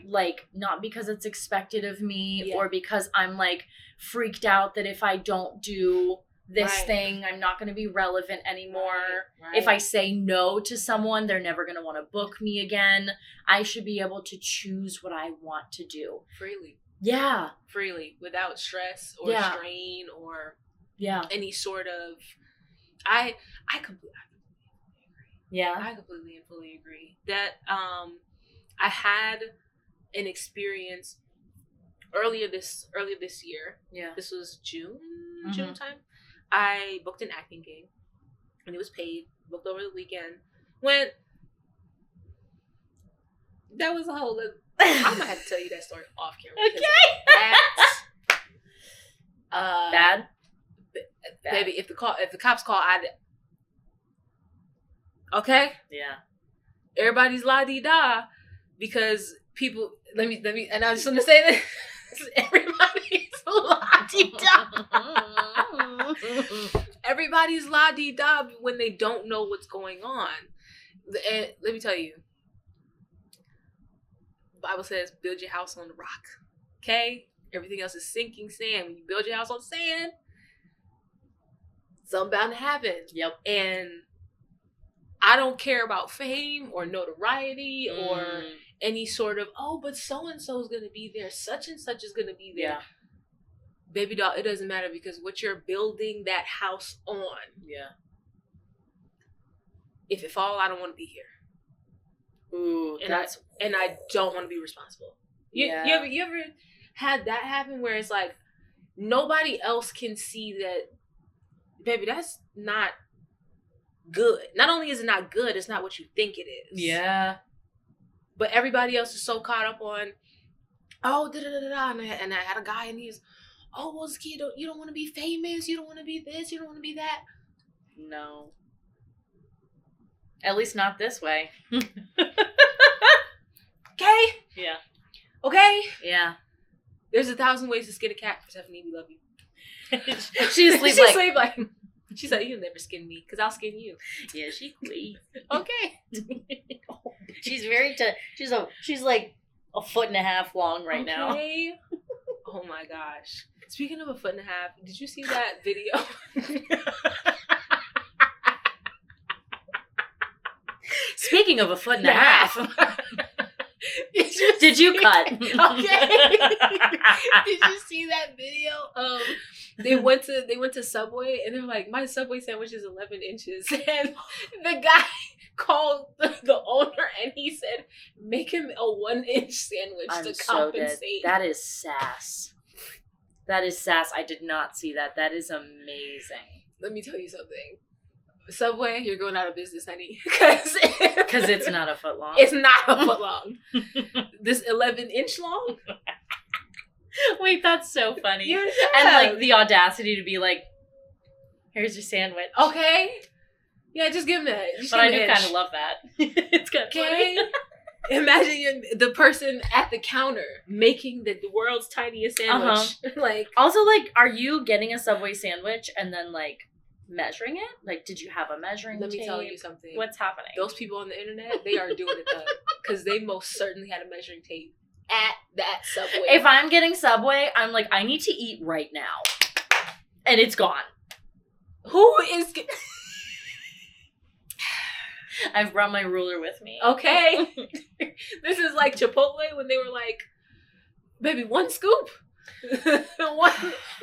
Like, not because it's expected of me or because I'm like freaked out that if I don't do this Right. thing. I'm not going to be relevant anymore. Right. If I say no to someone, they're never going to want to book me again. I should be able to choose what I want to do. freely, without stress or Yeah. strain or Yeah. any sort of. I completely Yeah. I completely and fully agree that I had an experience earlier this year. Yeah. This was June Mhm. time. I booked an acting gig, and it was paid. Booked over the weekend. Went. That was a whole. I'm gonna have to tell you that story off camera. Okay. Bad. Bad. Baby, if the cops call, okay. Yeah. Everybody's la di da because people. Let me, and I just want to say this. Everybody's la di da. Everybody's la di da when they don't know what's going on. And let me tell you, the Bible says, "Build your house on the rock." Okay, everything else is sinking sand. When you build your house on sand, something bound to happen. Yep. And I don't care about fame or notoriety or any sort of, but so and so is going to be there, such and such is going to be there. Yeah. Baby doll, it doesn't matter because what you're building that house on. Yeah. If it fall, I don't want to be here. Ooh, And I don't want to be responsible. You ever had that happen where it's like nobody else can see that, baby, that's not good. Not only is it not good, it's not what you think it is. Yeah. But everybody else is so caught up on, and I had a guy and he's, well, Ski, you don't want to be famous, you don't want to be this, you don't want to be that. No. At least not this way. Okay? Yeah. Okay? Yeah. There's 1,000 ways to skin a cat. Stephanie, we love you. She's She's like, she's like, you'll never skin me because I'll skin you. Yeah, she queen. Okay. She's very she's like a foot and a half long right now. Okay. Oh my gosh. Speaking of a foot and a half, did you see that video? Speaking of a foot and a half. Did you cut? Okay. Did you see that video? They went to Subway and they're like, my Subway sandwich is 11 inches. And the guy called the owner and he said, make him a 1-inch sandwich to compensate. That is sass. That is sass. I did not see that. That is amazing. Let me tell you something. Subway, you're going out of business, honey. Because it's not a foot long. It's not a foot long. This 11-inch long? Wait, that's so funny. Yeah. And like the audacity to be like, here's your sandwich. Okay. Yeah, just give him that. But I do kind of love that. It's kind of funny. Imagine the person at the counter making the world's tiniest sandwich. Like, also, like, are you getting a Subway sandwich and then like measuring it? Like, did you have a measuring tape? Let me tell you something. What's happening? Those people on the internet, they are doing it though, because they most certainly had a measuring tape at that Subway. If I'm getting Subway, I'm like, I need to eat right now, and it's gone. Who is? I've brought my ruler with me. Okay. This is like Chipotle when they were like, baby, 1 scoop.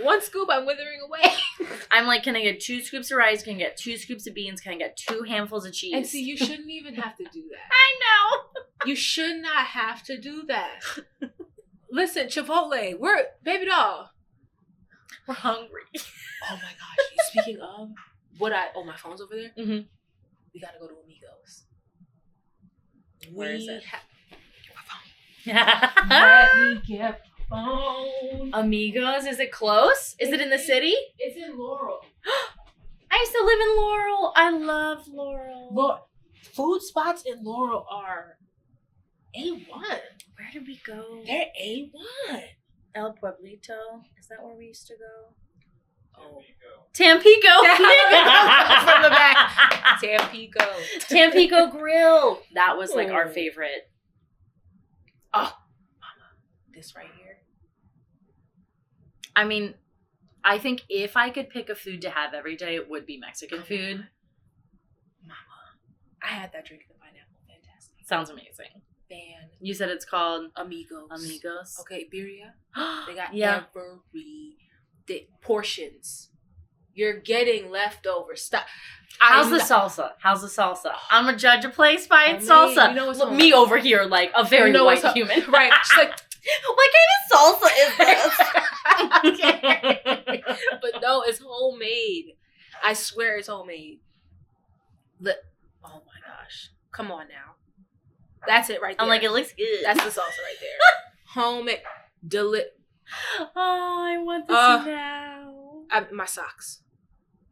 one scoop, I'm withering away. I'm like, can I get 2 scoops of rice? Can I get 2 scoops of beans? Can I get 2 handfuls of cheese? And see, you shouldn't even have to do that. I know. You should not have to do that. Listen, Chipotle, baby doll. We're hungry. Oh my gosh. Speaking of, my phone's over there. Mm-hmm. We gotta go to Amigos. Where is it? Let me get phone. Amigos, is it close? Is it in the city? It's in Laurel. I used to live in Laurel. I love Laurel. Food spots in Laurel are A1. Where did we go? They're A1. El Pueblito. Is that where we used to go? Oh. Tampico. From the back. Tampico. Tampico Grill. That was like our favorite. Oh, mama. This right here. I mean, I think if I could pick a food to have every day, it would be Mexican food. Mama, I had that drink in the pineapple. Fantastic. Sounds amazing. You said it's called Amigos. Okay, birria. They got every portions. You're getting leftovers. Stop. How's the salsa? I'm gonna judge a place by its salsa. You know what's Look, me over here, like a very white human. Right. She's like, what kind of salsa is this? Okay. But no, it's homemade. I swear it's homemade. Oh my gosh. Come on now. That's it right there. I'm like, it looks good. That's the salsa right there. Homemade. Oh, I want this now. My socks.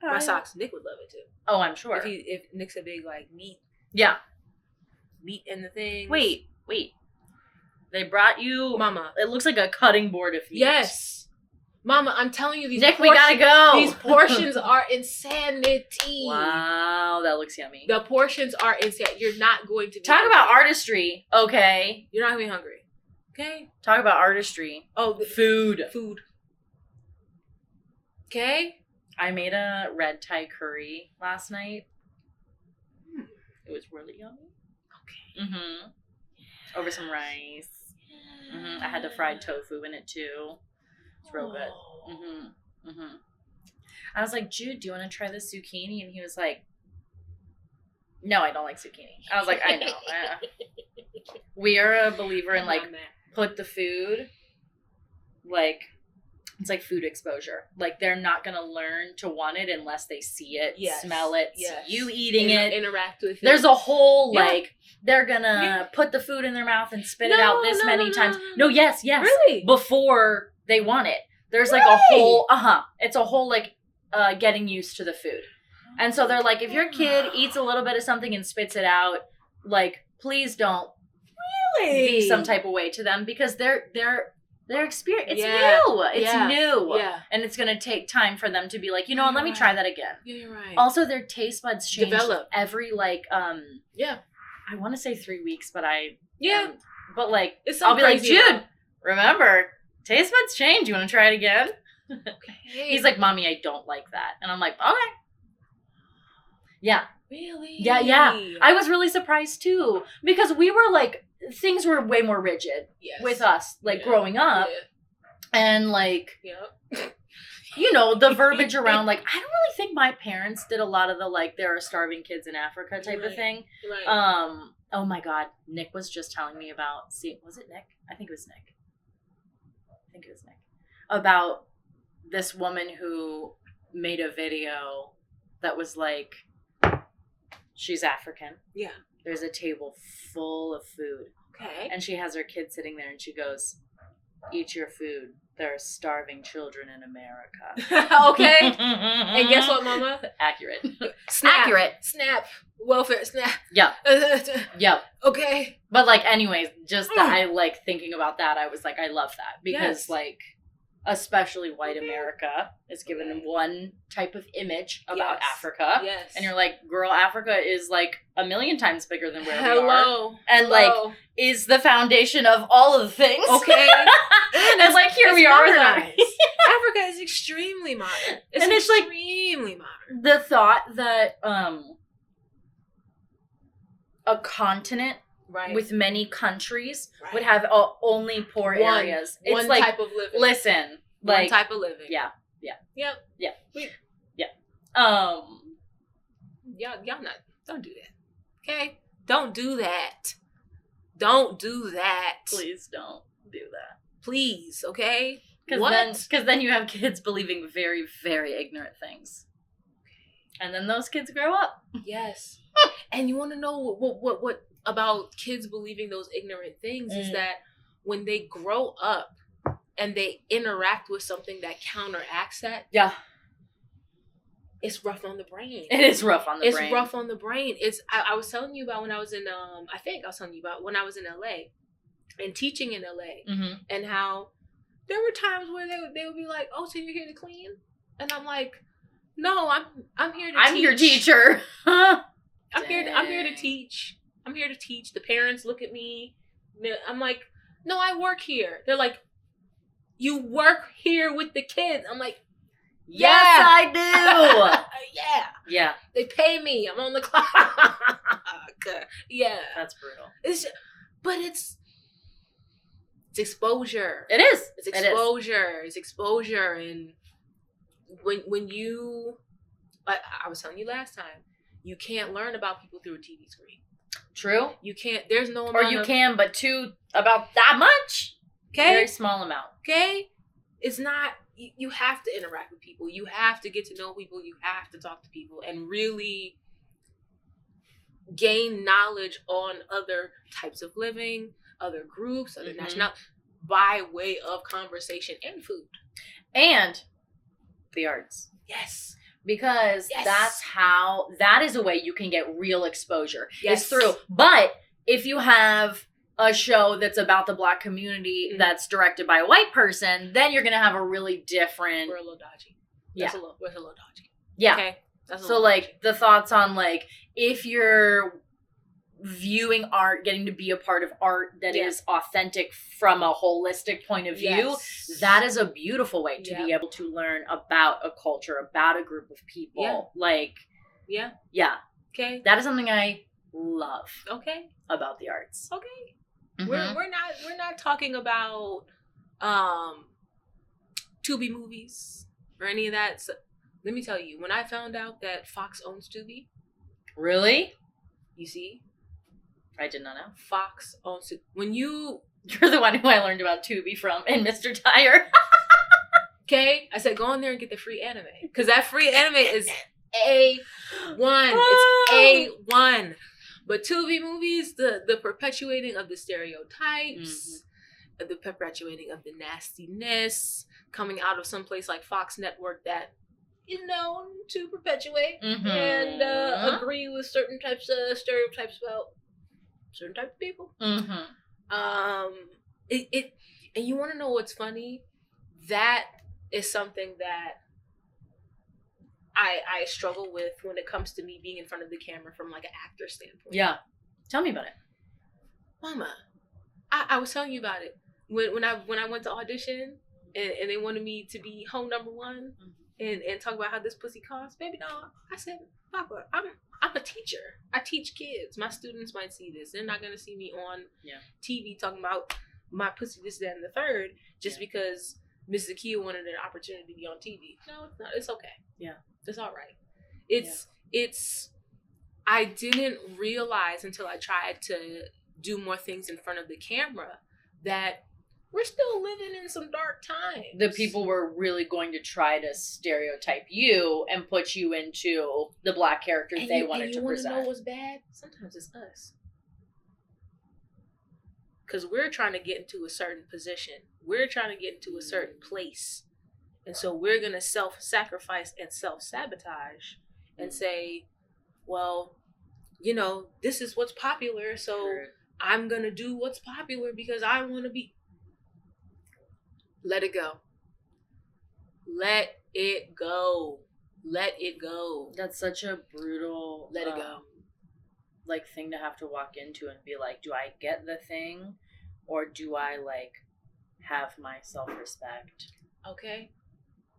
My socks. Nick would love it too. Oh, I'm sure. If Nick's a big like meat. Yeah. Meat in the thing. Wait. They brought you, Mama. It looks like a cutting board of meat. Yes. Mama, I'm telling you, Nick, we gotta go. These portions are insanity. Wow, that looks yummy. The portions are insane. You're not going to be Talk hungry. about artistry. Okay. You're not going to be hungry. Okay? Talk about artistry. Oh, food. Okay? I made a red Thai curry last night. It was really yummy. Okay. Over some rice. I had the fried tofu in it too. It's real good. I was like, Jude, do you want to try the zucchini? And he was like, no, I don't like zucchini. I was like, I know. We are a believer in like, put the food, like, it's like food exposure. Like, they're not going to learn to want it unless they see it, smell it, see you eating it. Interact with it. There's a whole, like, they're going to put the food in their mouth and spit it out this many times. No, yes. Really? Before they want it. There's like a whole, it's a whole, like, getting used to the food. And so they're like, if your kid eats a little bit of something and spits it out, like, please don't be some type of way to them because their experience, it's new. It's new. Yeah. And it's going to take time for them to be like, you know what, let me try that again. Yeah, you're right. Also, their taste buds change every, like, I want to say 3 weeks, but but like, I'll be like, Jude, remember, taste buds change. You want to try it again? Okay. He's like, Mommy, I don't like that. And I'm like, okay. Yeah. Really? Yeah. I was really surprised too because we were like, things were way more rigid with us, like growing up. And like, you know, the verbiage around, like, I don't really think my parents did a lot of the, like, there are starving kids in Africa type of thing. Right. Oh my God. Nick was just telling me about, was it Nick? I think it was Nick. About this woman who made a video that was like, she's African. Yeah. There's a table full of food. Okay. And she has her kid sitting there and she goes, eat your food. There are starving children in America. Okay. And guess what, Mama? Accurate. Accurate. Snap. Welfare. Snap. Yeah. Yeah. Okay. But like, anyways, just that I like thinking about that. I was like, I love that because like, especially white America is given one type of image about Africa. Yes. And you're like, girl, Africa is like 1,000,000 times bigger than where we are. And like, is the foundation of all of the things. Okay. And like, here we are. Africa is extremely modern. It's extremely modern. The thought that a continent with many countries would have only poor areas. It's one like, type of living. Listen, like, one type of living. Yeah. Yep. Yeah. Y'all not. Don't do that. Okay. Don't do that. Don't do that. Please don't do that. Please. Okay. Because then you have kids believing very, very ignorant things, and then those kids grow up. Yes. And you want to know what about kids believing those ignorant things is that when they grow up and they interact with something that counteracts that, it's rough on the brain. It is rough on the brain. It's rough on the brain. I was telling you about when I was in I think I was telling you about when I was in LA and teaching in LA and how there were times where they would be like, "Oh, so you're here to clean?" And I'm like, "No, I'm here to teach. I'm your teacher." I'm here to teach. I'm here to teach. The parents look at me. I'm like, "No, I work here." They're like, "You work here with the kids." I'm like, Yes, I do. Yeah. Yeah. They pay me. I'm on the clock. Yeah. That's brutal. It's exposure. It is. It's exposure. It's exposure. And when you, like I was telling you last time, you can't learn about people through a TV screen. True. You can't. There's no. Or you can, but about that much. Okay. Very small amount. Okay. It's not. You have to interact with people. You have to get to know people. You have to talk to people and really gain knowledge on other types of living, other groups, other nationalities, by way of conversation and food. And the arts. Yes. Because that is a way you can get real exposure. Yes. It's through. But if you have a show that's about the Black community that's directed by a white person, then you're going to have a really different... We're a little dodgy. That's a little dodgy. Yeah. Okay. So, like, the thoughts on, like, if you're viewing art, getting to be a part of art that is authentic from a holistic point of view, that is a beautiful way to be able to learn about a culture, about a group of people. Yeah. Like, yeah. Okay. That is something I love. Okay. About the arts. Okay. Mm-hmm. We're not talking about Tubi movies or any of that. So, let me tell you, when I found out that Fox owns Tubi. Really? You see? I did not know. Fox owns Tubi. When you're the one who I learned about Tubi from in Mr. Tire. Okay? I said go in there and get the free anime. Because that free anime is A1. It's A1. But Tubi movies, the perpetuating of the stereotypes, the perpetuating of the nastiness, coming out of some place like Fox Network that is known to perpetuate and agree with certain types of stereotypes about certain types of people. And you want to know what's funny? That is something that I struggle with when it comes to me being in front of the camera from like an actor standpoint. Yeah. Tell me about it. Mama, I was telling you about it. When I went to audition and they wanted me to be home number one and talk about how this pussy costs, baby, no. I said, Papa, I'm a teacher. I teach kids. My students might see this. They're not gonna see me on TV talking about my pussy, this, that, and the third, just because Mrs. Akia wanted an opportunity to be on TV. No, it's not. It's okay. Yeah. It's all right. It's I didn't realize until I tried to do more things in front of the camera that we're still living in some dark times. The people were really going to try to stereotype you and put you into the Black characters they wanted to present. You want to know what's bad? Sometimes it's us. Because we're trying to get into a certain position. We're trying to get into a certain place. And so we're going to self-sacrifice and self-sabotage and say, well, you know, this is what's popular, so I'm going to do what's popular because I want to be... Let it go. Let it go. Let it go. That's such a brutal... Let it go. Like, thing to have to walk into and be like, do I get the thing? Or do I, like, have my self-respect? Okay.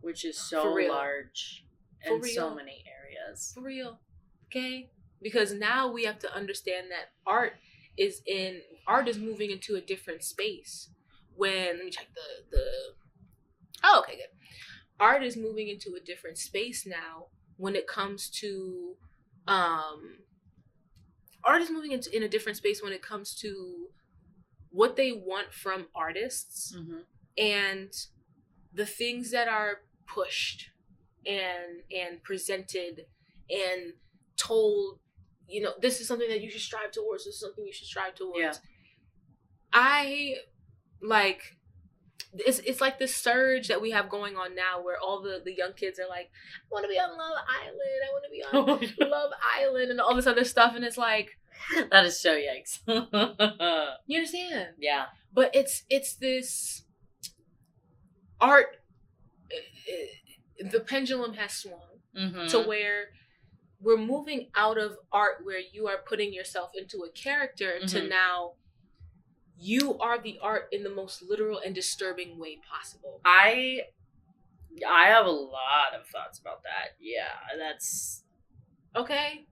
Which is so large in so many areas. For real. Okay? Because now we have to understand that art is moving into a different space. When, let me check oh, okay, good. Art is moving into a different space now when it comes to, art is moving in a different space when it comes to what they want from artists and the things that are pushed and presented and told, you know, this is something that you should strive towards. This is something you should strive towards. Yeah. It's like this surge that we have going on now where all the young kids are like, I want to be on Love Island. I want to be on Love Island and all this other stuff. And it's like, that is so yikes. You understand? Yeah. But it's this art, the pendulum has swung to where we're moving out of art where you are putting yourself into a character to now you are the art in the most literal and disturbing way possible. I I have a lot of thoughts about that. Yeah, that's... Okay?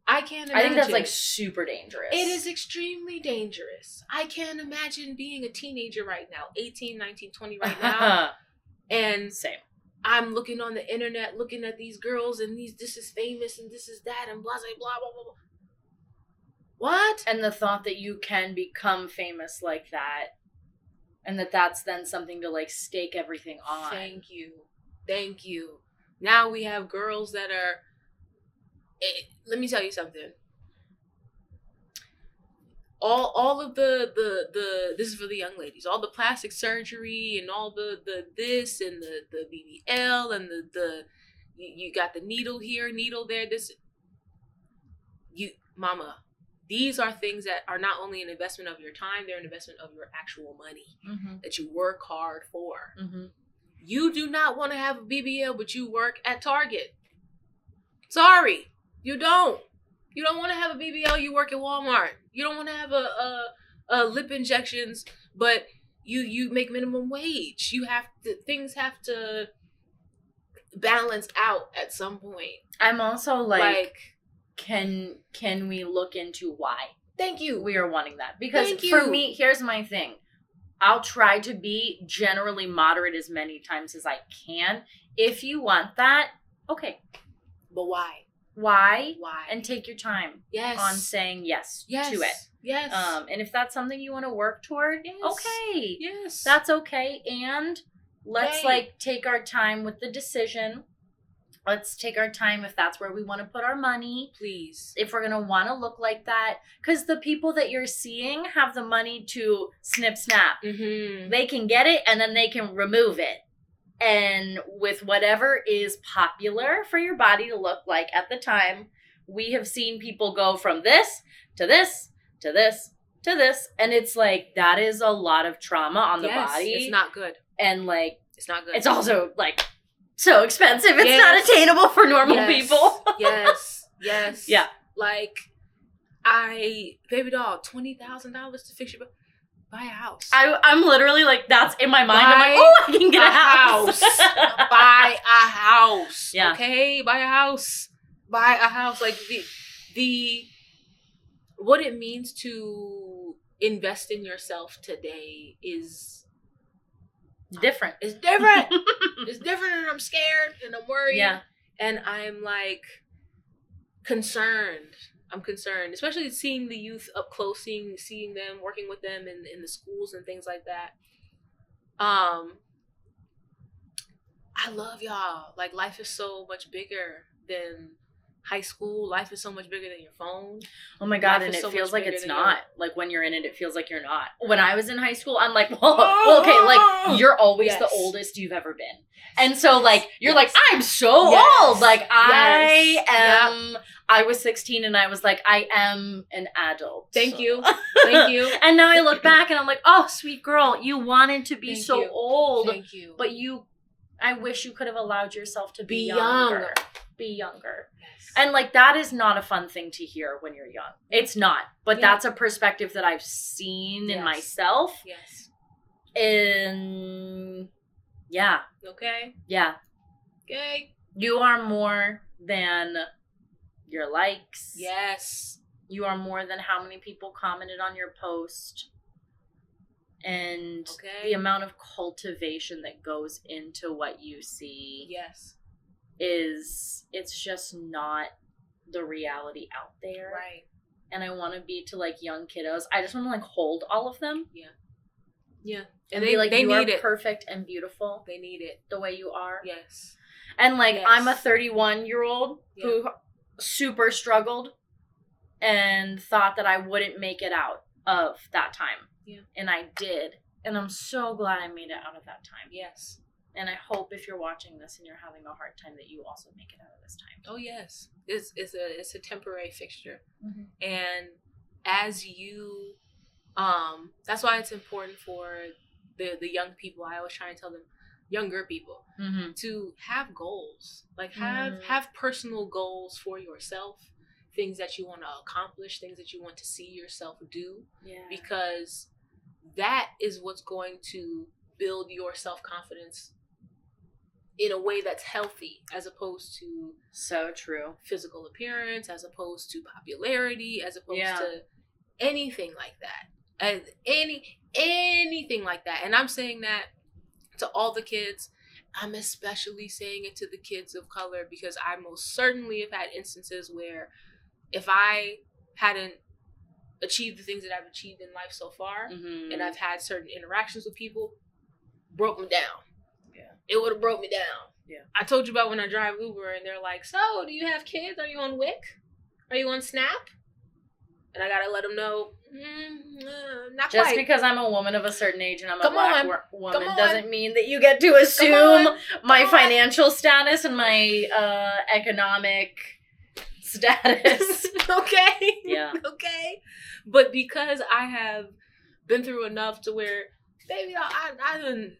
I can't imagine. I think that's, like, super dangerous. It is extremely dangerous. I can't imagine being a teenager right now, 18, 19, 20 right now. And same. I'm looking on the internet, looking at these girls, and this is famous, and this is that, and blah, blah, blah, blah, blah. What? And the thought that you can become famous like that, and that's then something to, like, stake everything on. Thank you. Now we have girls that are... let me tell you something. All of the this is for the young ladies, all the plastic surgery and all the this and the BBL and the you got the needle here, needle there, mama, these are things that are not only an investment of your time, they're an investment of your actual money that you work hard for. You do not want to have a BBL, but you work at Target. Sorry, you don't. You don't want to have a BBL, you work at Walmart. You don't want to have a lip injections, but you make minimum wage. Things have to balance out at some point. I'm also like can we look into why? Thank you. We are wanting that. Because for me, here's my thing. I'll try to be generally moderate as many times as I can. If you want that, okay. But why? Why? And take your time on saying yes to it. Yes. And if that's something you want to work toward, okay. Yes. That's okay. And let's take our time with the decision. Let's take our time if that's where we want to put our money. Please. If we're going to want to look like that. Because the people that you're seeing have the money to snip, snap. They can get it and then they can remove it. And with whatever is popular for your body to look like at the time, we have seen people go from this to this to this to this. And it's like, that is a lot of trauma on the body. It's not good. And like, it's not good. It's also like so expensive. It's not attainable for normal people. Yes. Yeah. Like, baby doll, $20,000 to fix your... Buy a house. I'm literally like, that's in my mind. I'm like, oh, I can get a house. Buy a house. Yeah. Okay? Buy a house. Like the what it means to invest in yourself today is different. It's different. It's different, and I'm scared and I'm worried. Yeah. And I'm like concerned. I'm concerned, especially seeing the youth up close, seeing them, working with them in the schools and things like that. I love y'all. Like, life is so much bigger than high school. Life is so much bigger than your phone. Oh my God, and it feels like it's not. Like, when you're in it, it feels like you're not. When I was in high school, I'm like, well, okay, like, you're always the oldest you've ever been. And so, like, you're like, I'm so old. Like, I was 16 and I was like, I am an adult. Thank you. And now I look back and I'm like, oh, sweet girl, you wanted to be old. Thank you. But I wish you could have allowed yourself to be younger. Be younger. Yes. And like, that is not a fun thing to hear when you're young. It's not. But that's a perspective that I've seen in myself. Yes. And yeah. Okay. Yeah. Okay. You are more than your likes. Yes. You are more than how many people commented on your post. And the amount of cultivation that goes into what you see. Yes. It's just not the reality out there. Right. And I want to be to like young kiddos. I just want to like hold all of them. Yeah. Yeah. And be like, you are perfect and beautiful. They need it. The way you are. Yes. And like, I'm a 31-year-old who super struggled and thought that I wouldn't make it out of that time. Yeah. And I did. And I'm so glad I made it out of that time. Yes. And I hope if you're watching this and you're having a hard time that you also make it out of this time. Oh yes. It's a temporary fixture. And as you that's why it's important for the young people. I always try and tell them, younger people, to have goals. Like have personal goals for yourself, things that you want to accomplish, things that you want to see yourself do. Yeah. Because that is what's going to build your self-confidence in a way that's healthy, as opposed to So true. physical appearance, as opposed to popularity, as opposed Yeah. to anything like that. And anything like that. And I'm saying that to all the kids. I'm especially saying it to the kids of color, because I most certainly have had instances where if I hadn't achieved the things that I've achieved in life so far, Mm-hmm. and I've had certain interactions with people, broke me down. Yeah. It would have broke me down. Yeah. I told you about when I drive Uber and they're like, so, do you have kids? Are you on Wick? Are you on Snap? And I gotta let them know, not Just quite. because I'm a woman of a certain age and I'm Come a black on. woman Come on. doesn't mean that you get to assume my financial status and my economic status. Okay. Yeah. Okay. But because I have been through enough to where, baby, I done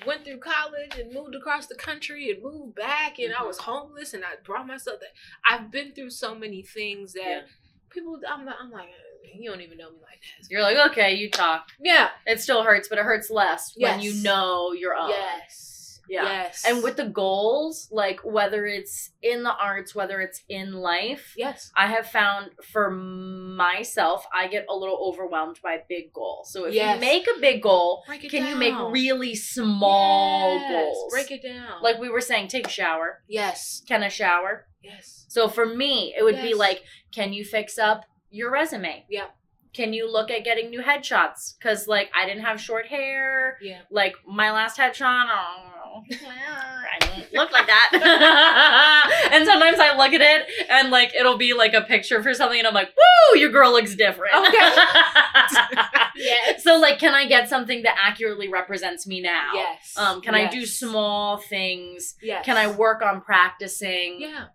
went through college and moved across the country and moved back, and I was homeless and I brought myself that. I've been through so many things that people, I'm like, you don't even know me like that. You're like, okay, you talk. Yeah. It still hurts, but it hurts less when you know your own. Yes. Yeah. Yes. And with the goals, like whether it's in the arts, whether it's in life, yes, I have found for myself, I get a little overwhelmed by big goals. So if you make a big goal, can you make really small goals? Break it down. Like we were saying, take a shower. Yes. Can I shower? Yes. So for me, it would be like, can you fix up your resume? Yeah. Can you look at getting new headshots? Because, like, I didn't have short hair. Yeah. Like, my last headshot, I don't look like that. And sometimes I look at it, and, like, it'll be, like, a picture for something, and I'm like, woo, your girl looks different. Okay. Yes. So, like, can I get something that accurately represents me now? Yes. Can I do small things? Yes. Can I work on practicing? Yeah.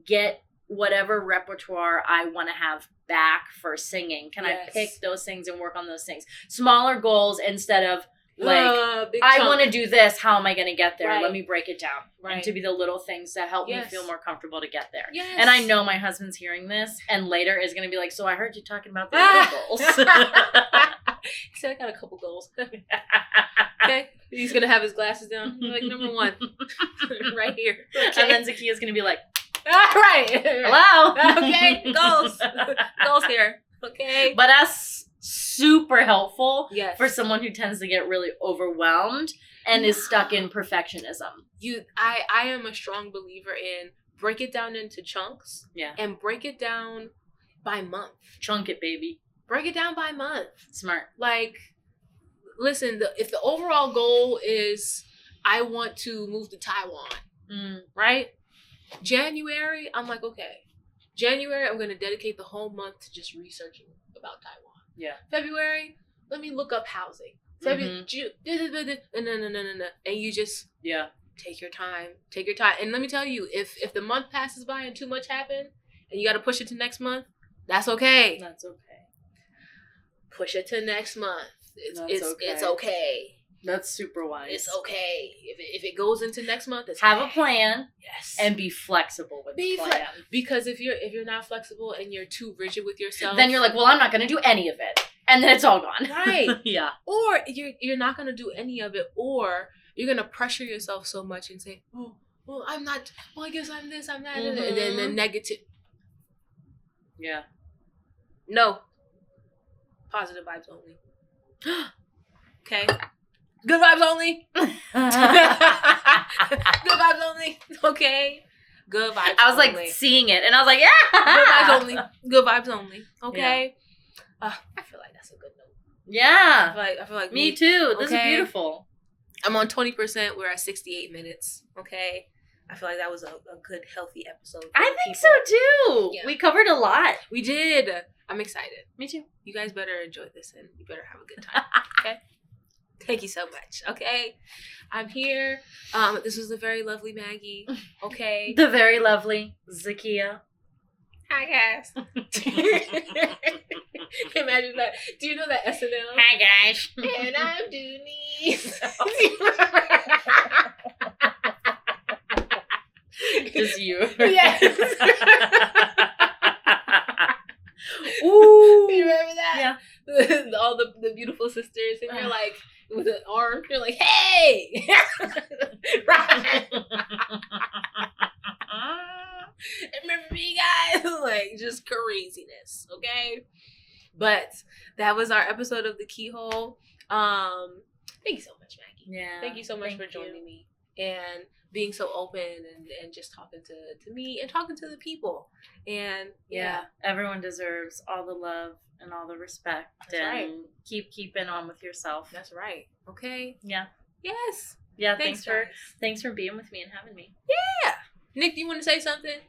Get whatever repertoire I want to have back for singing. Can I pick those things and work on those things? Smaller goals instead of like, I want to do this. How am I going to get there? Right. Let me break it down. Right. And to be the little things that help me feel more comfortable to get there. Yes. And I know my husband's hearing this and later is going to be like, so I heard you talking about the little goals. He said, I got a couple goals. Okay. He's going to have his glasses down. Like, number 1. Right here. Okay. And then Zakia's going to be like, all right. hello. Okay. Goals. Goals here. Okay. But that's super helpful for someone who tends to get really overwhelmed and is stuck in perfectionism. I am a strong believer in break it down into chunks. Yeah. And break it down by month. Chunk it, baby. Break it down by month. Smart. Like, listen, if the overall goal is I want to move to Taiwan, right? January, I'm like, okay. January, I'm going to dedicate the whole month to just researching about Taiwan. Yeah. February, let me look up housing. February, June, no. And you just take your time. Take your time. And let me tell you, if the month passes by and too much happened, and you got to push it to next month, that's okay. That's okay. Push it to next month. It's okay. That's super wise. It's okay. If it goes into next month, it's have a plan. Yes. And be flexible with the plan. Because if you're not flexible and you're too rigid with yourself, then you're like, well, I'm not going to do any of it, and then it's all gone. Right. Yeah. Or you're not going to do any of it, or you're going to pressure yourself so much and say, oh, well, I'm not. Well, I guess I'm this, I'm that, and then the negative. Yeah. No. Positive vibes only. Okay. Good vibes only. Good vibes only. Okay. Good vibes. I was like only. Seeing it, and I was like, yeah. Good vibes only. Good vibes only. Okay. Yeah. I feel like that's a good note. Yeah. I feel like me too. This is beautiful. I'm on 20%. We're at 68 minutes. Okay. I feel like that was a good, healthy episode. I think so too. Yeah. We covered a lot. We did. I'm excited. Me too. You guys better enjoy this and you better have a good time. Okay. Thank you so much. Okay. I'm here. This was the very lovely Maggie. Okay. The very lovely Zakia. Hi guys. Imagine that. Do you know that SNL? Hi guys. And I'm Denise. Just you. Yes. Ooh. You remember that? Yeah. All the beautiful sisters, and you're like, with an arm. You're like, hey! Right? Remember me, guys? Like, just craziness, okay? But that was our episode of The Keyhole. Thank you so much, Maggie. Yeah. Thank you so much for joining me and being so open and just talking to me and talking to the people. And everyone deserves all the love and all the respect. That's right. Keep keeping on with yourself. That's right. Okay. Yeah. Yes. Yeah. Thanks Thanks for being with me and having me. Yeah. Nick, do you want to say something?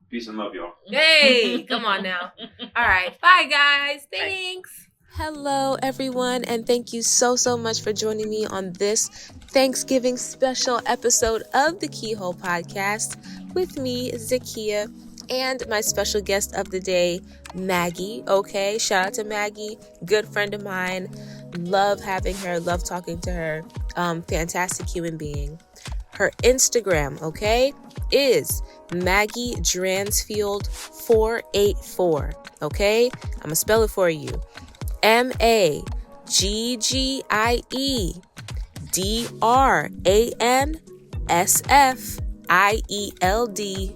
Peace and love, y'all. Hey, come on now. All right. Bye, guys. Thanks. Hello, everyone, and thank you so much for joining me on this Thanksgiving special episode of the Keyhole podcast with me, Zakia, and my special guest of the day, Maggie. Okay, shout out to Maggie, good friend of mine. Love having her, love talking to her. Fantastic human being. Her Instagram, okay, is Maggie Dransfield 484. Okay, I'm gonna spell it for you. MAGGIEDRANSFIELD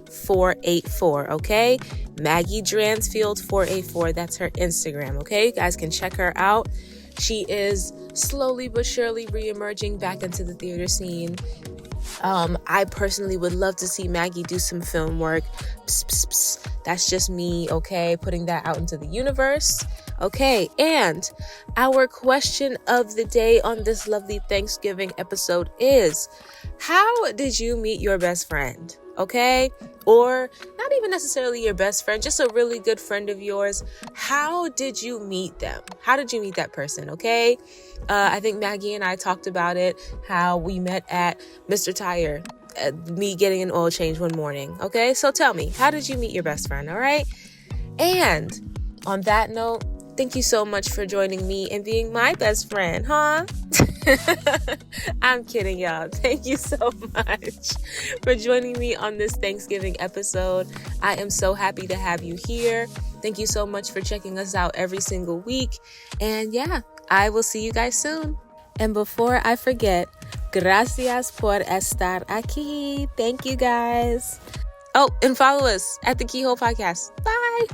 484. Okay, Maggie Dransfield 484. That's her Instagram. Okay, you guys can check her out. She is slowly but surely re-emerging back into the theater scene. I personally would love to see Maggie do some film work. Psst, psst, psst. That's just me, okay? Putting that out into the universe. Okay, and our question of the day on this lovely Thanksgiving episode is, how did you meet your best friend? Okay? Or not even necessarily your best friend, just a really good friend of yours. How did you meet them? How did you meet that person? Okay? I think Maggie and I talked about it, how we met at Mr. Tire, me getting an oil change one morning. Okay? So tell me, how did you meet your best friend? All right? And on that note, thank you so much for joining me and being my best friend, huh? I'm kidding, y'all. Thank you so much for joining me on this Thanksgiving episode. I am so happy to have you here. Thank you so much for checking us out every single week. And yeah, I will see you guys soon. And before I forget, gracias por estar aquí. Thank you guys. Oh, and follow us at the Keyhole Podcast. Bye.